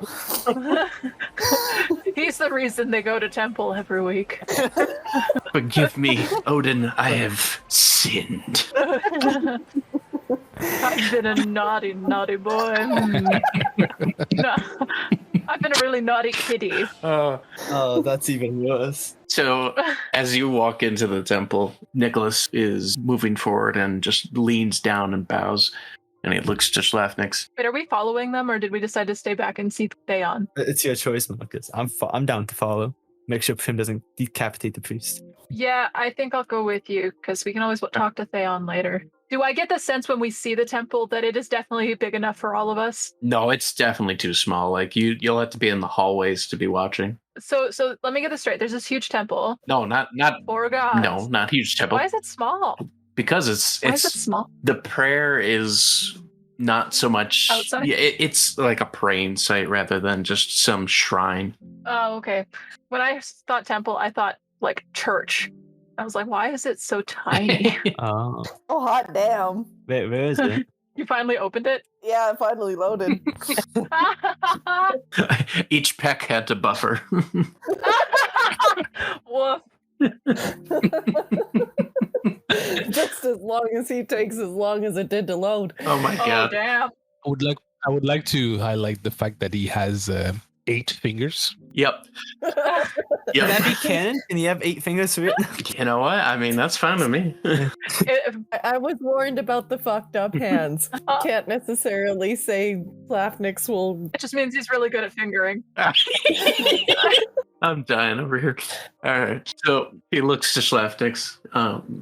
He's the reason they go to temple every week. Forgive me, Odin, I have sinned. I've been a naughty, naughty boy. No, I've been a really naughty kitty. Oh, that's even worse. So, as you walk into the temple, Nicholas is moving forward and just leans down and bows, and he looks to Schlafnix. Wait, are we following them, or did we decide to stay back and see Theon? It's your choice, Marcus. I'm down to follow. Make sure Prim doesn't decapitate the priest. Yeah, I think I'll go with you, because we can always talk to Theon later. Do I get the sense when we see the temple that it is definitely big enough for all of us? No, it's definitely too small. Like you'll have to be in the hallways to be watching. So let me get this straight. There's this huge temple. No, not 4 gods. no, not huge temple. Why is it small? Because Why is it it's small? the prayer is not so much. Outside? Yeah, it's like a praying site rather than just some shrine. Oh, okay. When I thought temple, I thought like church. I was like, why is it so tiny? Oh. Oh, hot damn. Wait, where is it? You finally opened it? Yeah, it finally loaded. Each peck had to buffer. Woof. Just as long as he takes as long as it did to load. Oh my Oh, god. damn. I would like to highlight the fact that he has 8 fingers. Yep. Can that be canon? Can you have 8 fingers for it? You know what? I mean, that's fine with me. I was warned about the fucked up hands. Can't necessarily say Lafnix will. It just means he's really good at fingering. I'm dying over here. All right. So he looks to Schlafnix.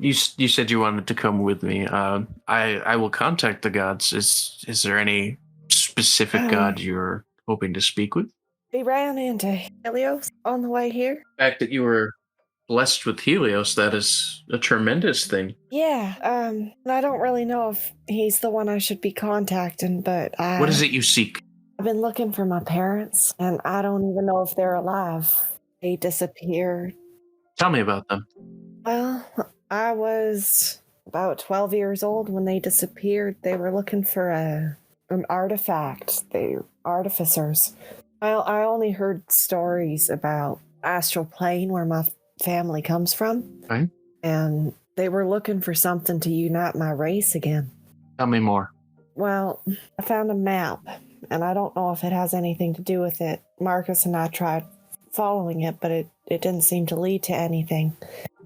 You said you wanted to come with me. I will contact the gods. Is there any specific god you're hoping to speak with? We ran into Helios on the way here. The fact that you were blessed with Helios, that is a tremendous thing. Yeah, I don't really know if he's the one I should be contacting, but What is it you seek? I've been looking for my parents, and I don't even know if they're alive. They disappeared. Tell me about them. Well, I was about 12 years old when they disappeared. They were looking for an artifact. They're artificers. I only heard stories about Astral Plane, where my family comes from. Right. And they were looking for something to unite my race again. Tell me more. Well, I found a map, and I don't know if it has anything to do with it. Marcus and I tried following it, but it didn't seem to lead to anything.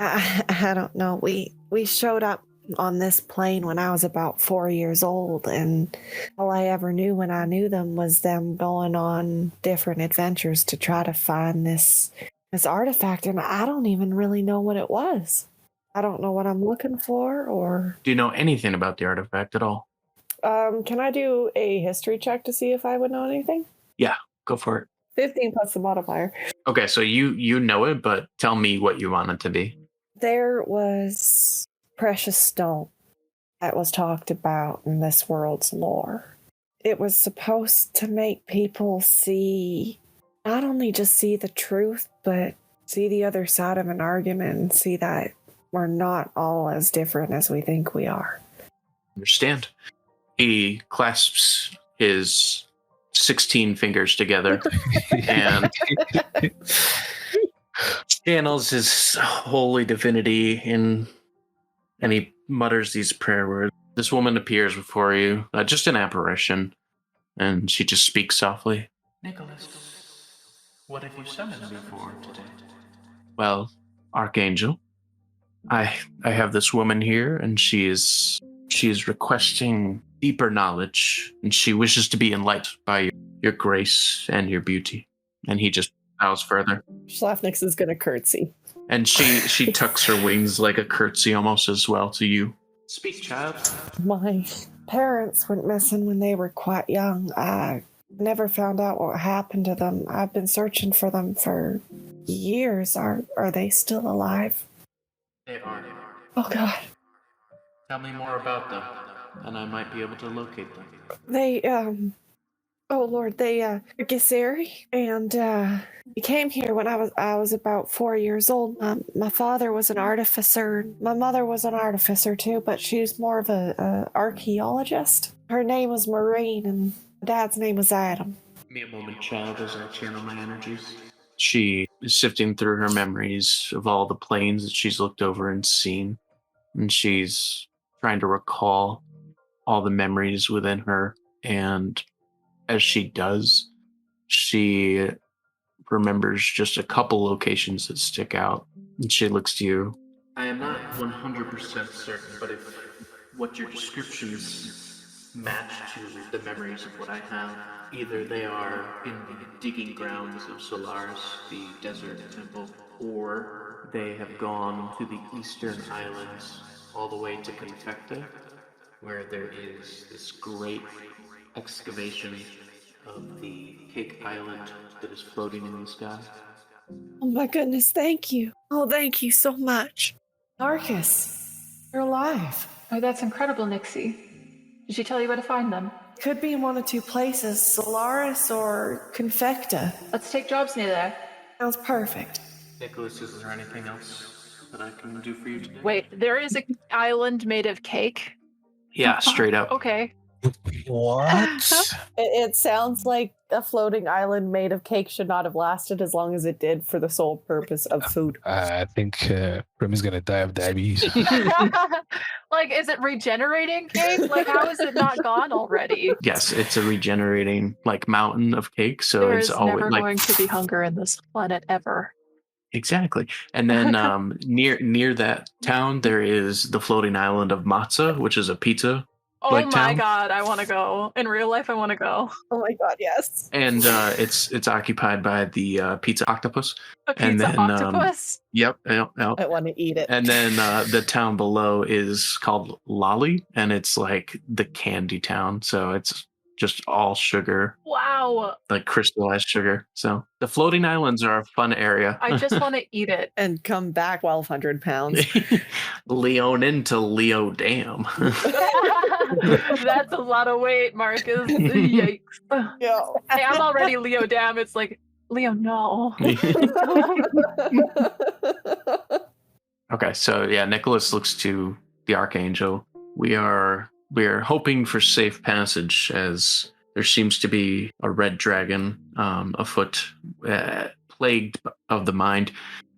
I don't know. We showed up on this plane when I was about 4 years old, and all I ever knew when I knew them was them going on different adventures to try to find this artifact, and I don't even really know what it was. I don't know what I'm looking for, or... Do you know anything about the artifact at all? Can I do a history check to see if I would know anything? Yeah, go for it. 15 plus the modifier. Okay, so you know it, but tell me what you want it to be. There was precious stone that was talked about in this world's lore. It was supposed to make people see, not only just see the truth, but see the other side of an argument and see that we're not all as different as we think we are. Understand. He clasps his 16 fingers together and channels his holy divinity in, and he mutters these prayer words. This woman appears before you, just an apparition, and she just speaks softly. Nicholas, what have you summoned me for today? Well, Archangel, I have this woman here, and she is requesting deeper knowledge, and she wishes to be enlightened by your grace and your beauty. And he just bows further. Schlafnix is going to curtsy. And she tucks her wings like a curtsy almost as well to you. Speak, child. My parents went missing when they were quite young. I never found out what happened to them. I've been searching for them for years. Are they still alive? They are. Oh God. Tell me more about them, and I might be able to locate them. They oh Lord, they Giseri, and he came here when I was about 4 years old. My father was an artificer. My mother was an artificer too, but she's more of a archaeologist. Her name was Maureen, and my dad's name was Adam. Give me a moment, child, as I channel my energies. She is sifting through her memories of all the planes that she's looked over and seen. And she's trying to recall all the memories within her. And as she does, she remembers just a couple locations that stick out. And she looks to you. I am not 100% certain, but if what your descriptions match to the memories of what I have, either they are in the digging grounds of Solaris, the desert temple, or they have gone to the eastern islands all the way to Confecta, where there is this great excavation of the Cake Island that is floating in the sky. Oh my goodness, thank you. Oh, thank you so much. Marcus, you're alive. Oh, that's incredible, Nixie. Did she tell you where to find them? Could be in one of two places, Solaris or Confecta. Let's take jobs near there. Sounds perfect. Nicholas, is there anything else that I can do for you today? Wait, there is an island made of cake? Yeah, straight up. Okay. What? It sounds like a floating island made of cake should not have lasted as long as it did for the sole purpose of food. I think Prim is gonna die of diabetes. Like, is it regenerating cake? Like, how is it not gone already? Yes, it's a regenerating like mountain of cake. So There it's is always never like going to be hunger in this planet ever. exactly. And then near that town there is the floating island of Matza, which is a pizza. Oh Like my town? god, I want to go. In real life, I want to go. Oh my god, yes. And it's occupied by the pizza octopus. A And pizza then, octopus? Yep. I want to eat it. And then the town below is called Lolly, and it's like the candy town. So it's just all sugar, Wow. like crystallized sugar. So the floating islands are a fun area. I just want to eat it. And come back 1,200 pounds. Leonin to Leo Dam. That's a lot of weight, Marcus. Yikes. Yeah. Hey, I'm already Leo Dam. It's like, Leo, no. Okay, so yeah, Nicholas looks to the Archangel. We are hoping for safe passage, as there seems to be a red dragon afoot, plagued of the mind,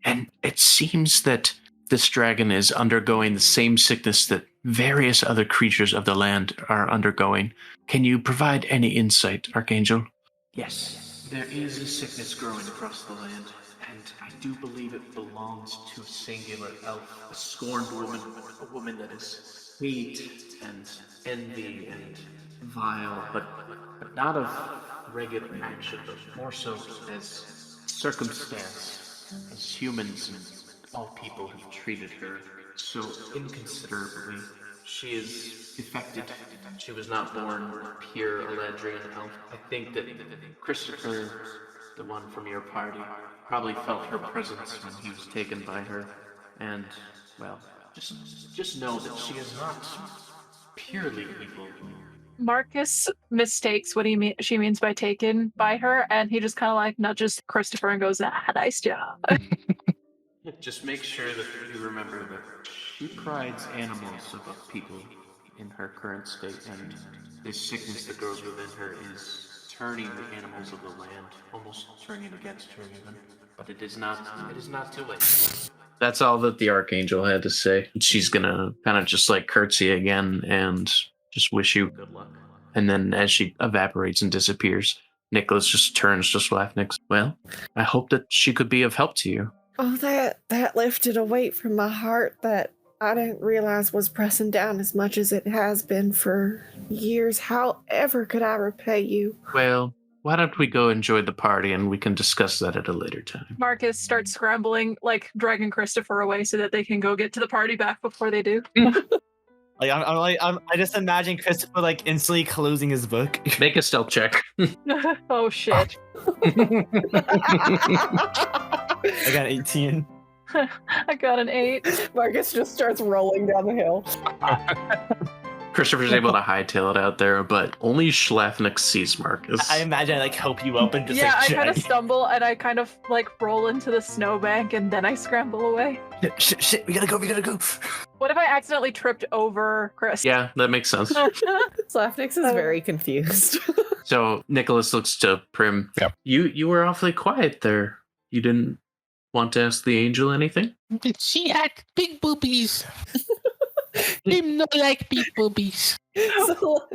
and it seems that this dragon is undergoing the same sickness that various other creatures of the land are undergoing. Can you provide any insight, Archangel? Yes, there is a sickness growing across the land, and I do believe it belongs to a singular elf, a scorned woman, a woman that is hate and envy and vile, but not of regular action, but more so as circumstance, as humans and all people have treated her so inconsiderably. She is defected. She was not born pure Eladrian elf. I think that Christopher, the one from your party, probably felt her presence when he was taken by her. And, well, just know that she is not purely evil. Marcus mistakes what she means by taken by her, and he just kind of like nudges Christopher and goes, nice job. Just make sure that you remember that she prides animals above people in her current state, and this sickness that grows within her is turning the animals of the land, almost turning against her even. But it is not too late. That's all that the Archangel had to say. She's gonna kind of just like curtsy again and just wish you Good luck. And then as she evaporates and disappears, Nicholas just turns to Slavnix. Well, I hope that she could be of help to you. Oh, that lifted a weight from my heart that I didn't realize was pressing down as much as it has been for years. However could I repay you? Well, why don't we go enjoy the party and we can discuss that at a later time. Marcus starts scrambling, like dragging Christopher away so that they can go get to the party back before they do. Like I just imagine Christopher like instantly closing his book. Make a stealth check. Oh shit. I got 18. I got an 8. Marcus just starts rolling down the hill. Christopher's able to hightail it out there, but only Slavnix sees Marcus. I imagine I like help you up and just Yeah, like I kind of drag- stumble and I kind of like roll into the snowbank and then I scramble away. Shit, we gotta go. What if I accidentally tripped over Chris? Yeah, that makes sense. Slavnix is very confused. So Nicholas looks to Prim. Yep. You were awfully quiet there. You didn't want to ask the angel anything? But she had big boobies. Him not like big boobies. So,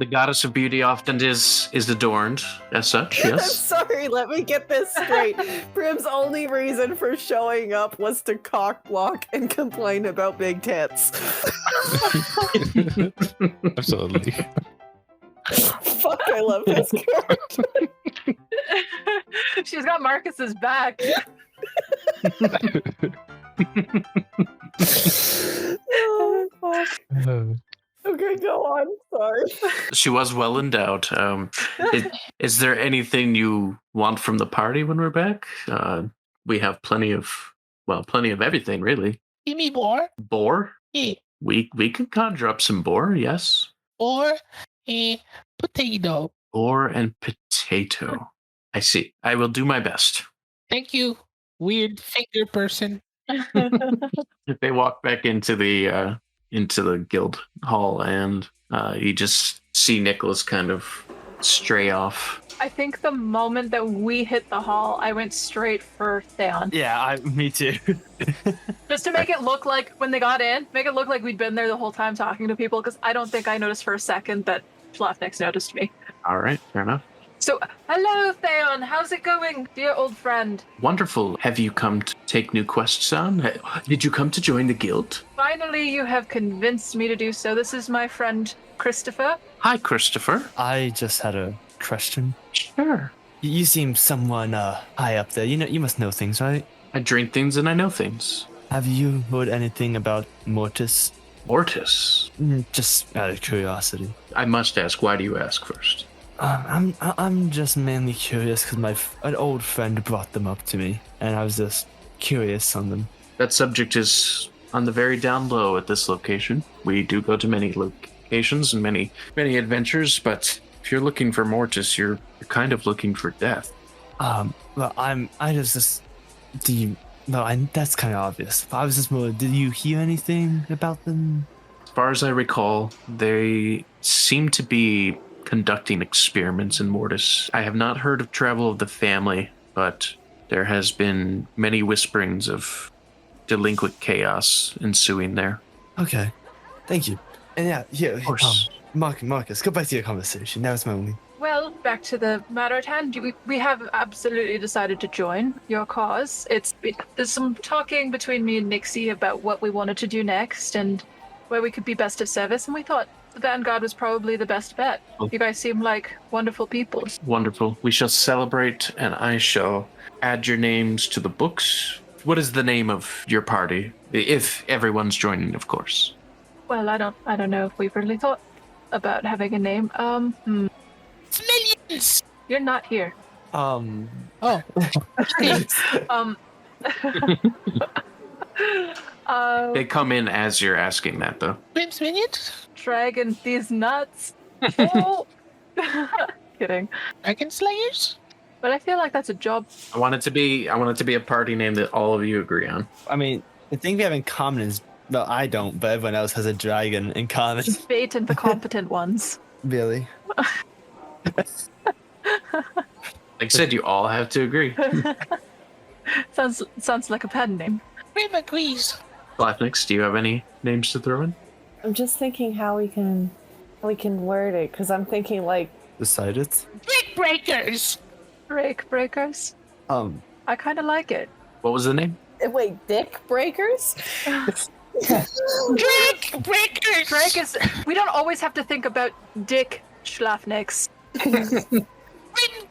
The goddess of beauty often is adorned as such, I'm yes. sorry, let me get this straight. Prim's only reason for showing up was to cock block and complain about big tits. Absolutely. Fuck, I love this girl. She's got Marcus's back. Oh, fuck. Okay, go on. Sorry. She was well endowed. Is there anything you want from the party when we're back? We have plenty of everything, really. Give me more. Boar? Yeah. We can conjure up some boar, yes. Or a potato. Boar and potato. I see. I will do my best. Thank you, weird finger person. They walk back into the guild hall, and you just see Nicholas kind of stray off. I think the moment that we hit the hall, I went straight for Theon. Yeah, me too. Just to make it look like when they got in, make it look like we'd been there the whole time talking to people, because I don't think I noticed for a second that Slavnix noticed me. All right, fair enough. So, hello Theon, how's it going, dear old friend? Wonderful. Have you come to take new quests on? Did you come to join the guild? Finally, you have convinced me to do so. This is my friend Christopher. Hi, Christopher. I just had a question. Sure. You seem someone high up there. You must know things, right? I drink things and I know things. Have you heard anything about Mortis? Mortis? Just out of curiosity. I must ask, why do you ask first? I'm just mainly curious because an old friend brought them up to me, and I was just curious on them. That subject is on the very down low at this location. We do go to many locations and many adventures, but if you're looking for Mortis, you're kind of looking for death. Well, that's kind of obvious. I was just more, did you hear anything about them? As far as I recall, they seem to be conducting experiments in Mortis. I have not heard of travel of the family, but there has been many whisperings of delinquent chaos ensuing there. Okay, thank you. And yeah, here, Of course. Marcus, go back to your conversation. That was my only. Well, back to the matter at hand. We have absolutely decided to join your cause. There's some talking between me and Nixie about what we wanted to do next and where we could be best of service, and we thought the Vanguard was probably the best bet. You guys seem like wonderful people. Wonderful. We shall celebrate, and I shall add your names to the books. What is the name of your party? If everyone's joining, of course. Well, I don't know if we've really thought about having a name. Millions. You're not here. Oh. They come in as you're asking that, though. Prince Minions? Dragon these nuts. Oh. Kidding. Dragon Slayers? But I feel like that's a job. I want it to be a party name that all of you agree on. I mean, the thing we have in common is, well, I don't, but everyone else has a dragon in common. Fate and the competent ones. Really? Like I said, you all have to agree. Sounds like a pen name. Prim agrees. Slavnix, do you have any names to throw in? I'm just thinking how we can we can word it, because I'm thinking like Decided. Drake breakers. Break breakers. I kind of like it. What was the name? wait, dick breakers? Drake breakers. Drake is. We don't always have to think about dick schlafnicks. Prim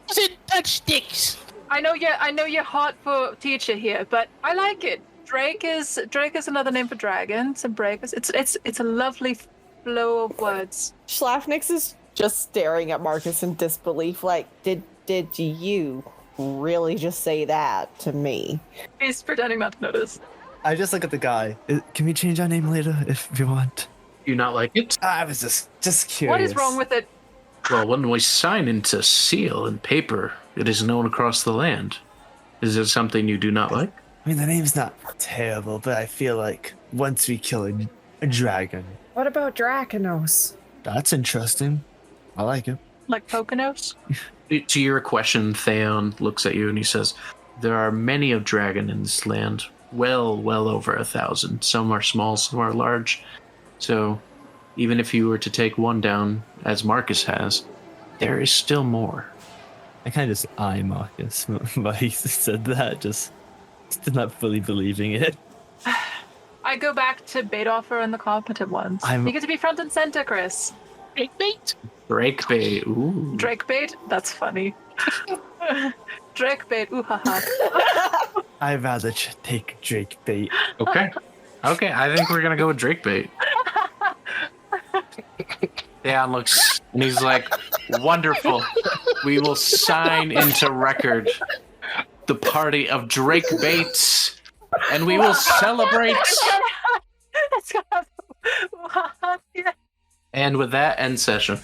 doesn't touch dicks. I know you're hot for teacher here, but I like it. Drake is another name for dragons and breakers. It's a lovely flow of words. Schlafnix is just staring at Marcus in disbelief, like, did you really just say that to me? He's pretending not to notice. I just look at the guy. Can we change our name later if you want? Do you not like it? I was just curious. What is wrong with it? Well, when we sign into seal and paper, it is known across the land. Is there something you do not like? I mean, the name's not terrible, but I feel like once we kill a dragon, What about Draconos? that's interesting. I like it. Like Poconos? To your question, Theon looks at you and he says, there are many of dragon in this land. Well over 1,000. Some are small, some are large. So even if you were to take one down, as Marcus has, there is still more. I kind of just eye Marcus, but he said that, just still not fully believing it. I go back to Baitoffer and the competent ones. You get to be front and center, Chris. Drake bait. Drake bait, ooh. Drake bait? That's funny. Drake bait, ooh ha ha. I'd rather take Drake bait. Okay, I think we're gonna go with Drake bait. Theon looks and he's like, wonderful. We will sign into record the party of Drake baits, and we will celebrate. And with that, end session.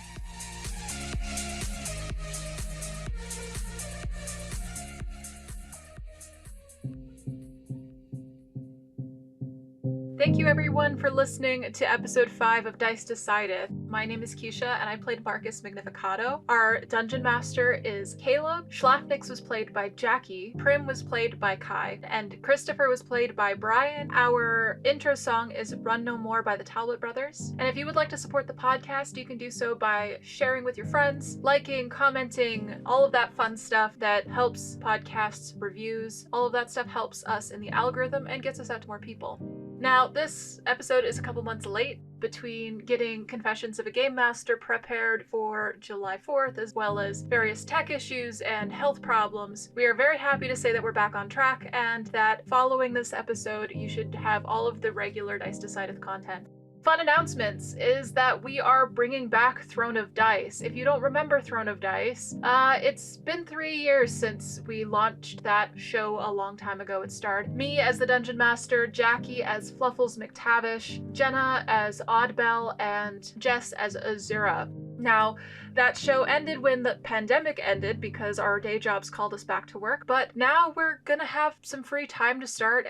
Thank you everyone for listening to episode 5 of Dice Decided. My name is Keisha and I played Marcus Magnificato. Our dungeon master is Caleb. Schlafnix was played by Jackie. Prim was played by Kai. And Christopher was played by Brian. Our intro song is Run No More by the Talbot Brothers. And if you would like to support the podcast, you can do so by sharing with your friends, liking, commenting, all of that fun stuff that helps podcasts, reviews. All of that stuff helps us in the algorithm and gets us out to more people. Now, this episode is a couple months late between getting Confessions of a Game Master prepared for July 4th, as well as various tech issues and health problems. We are very happy to say that we're back on track and that following this episode, you should have all of the regular Dice Decided content. Fun announcements is that we are bringing back Throne of Dice. If you don't remember Throne of Dice, it's been 3 years since we launched that show a long time ago. It starred me as the Dungeon Master, Jackie as Fluffles McTavish, Jenna as Oddbell, and Jess as Azura. Now, that show ended when the pandemic ended because our day jobs called us back to work, but now we're gonna have some free time to start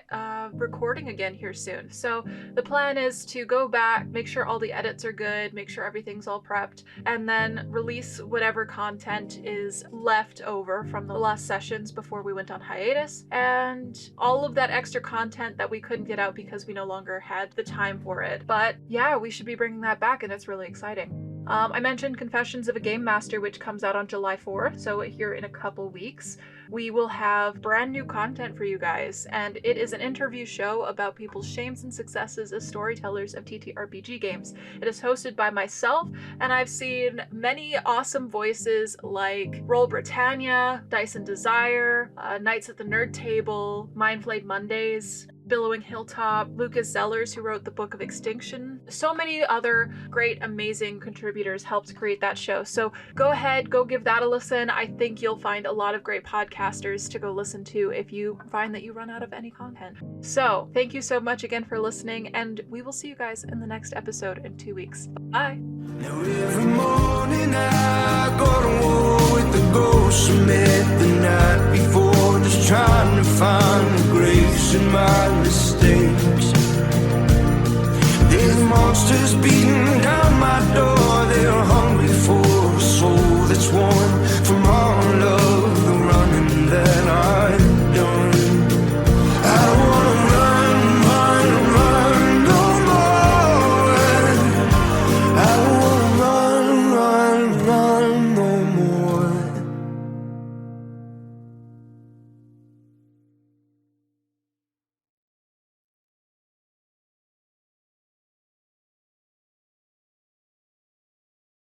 recording again here soon. So the plan is to go back, make sure all the edits are good, make sure everything's all prepped, and then release whatever content is left over from the last sessions before we went on hiatus, and all of that extra content that we couldn't get out because we no longer had the time for it. But yeah, we should be bringing that back and it's really exciting. I mentioned Confessions of a Game Master, which comes out on July 4th, so here in a couple weeks. We will have brand new content for you guys, and it is an interview show about people's shames and successes as storytellers of TTRPG games. It is hosted by myself, and I've seen many awesome voices like Roll Britannia, Dyson Desire, Nights at the Nerd Table, Mindflayed Mondays, Billowing Hilltop, Lucas Zellers, who wrote the Book of Extinction. So many other great, amazing contributors helped create that show. So go ahead, go give that a listen. I think you'll find a lot of great podcasters to go listen to if you find that you run out of any content. So thank you so much again for listening, and we will see you guys in the next episode in 2 weeks. Bye. Now every morning I go to war with the ghosts I met the night before, just trying to find the grace in my mistakes. There's monsters beating down my door, they're hungry for a soul that's worn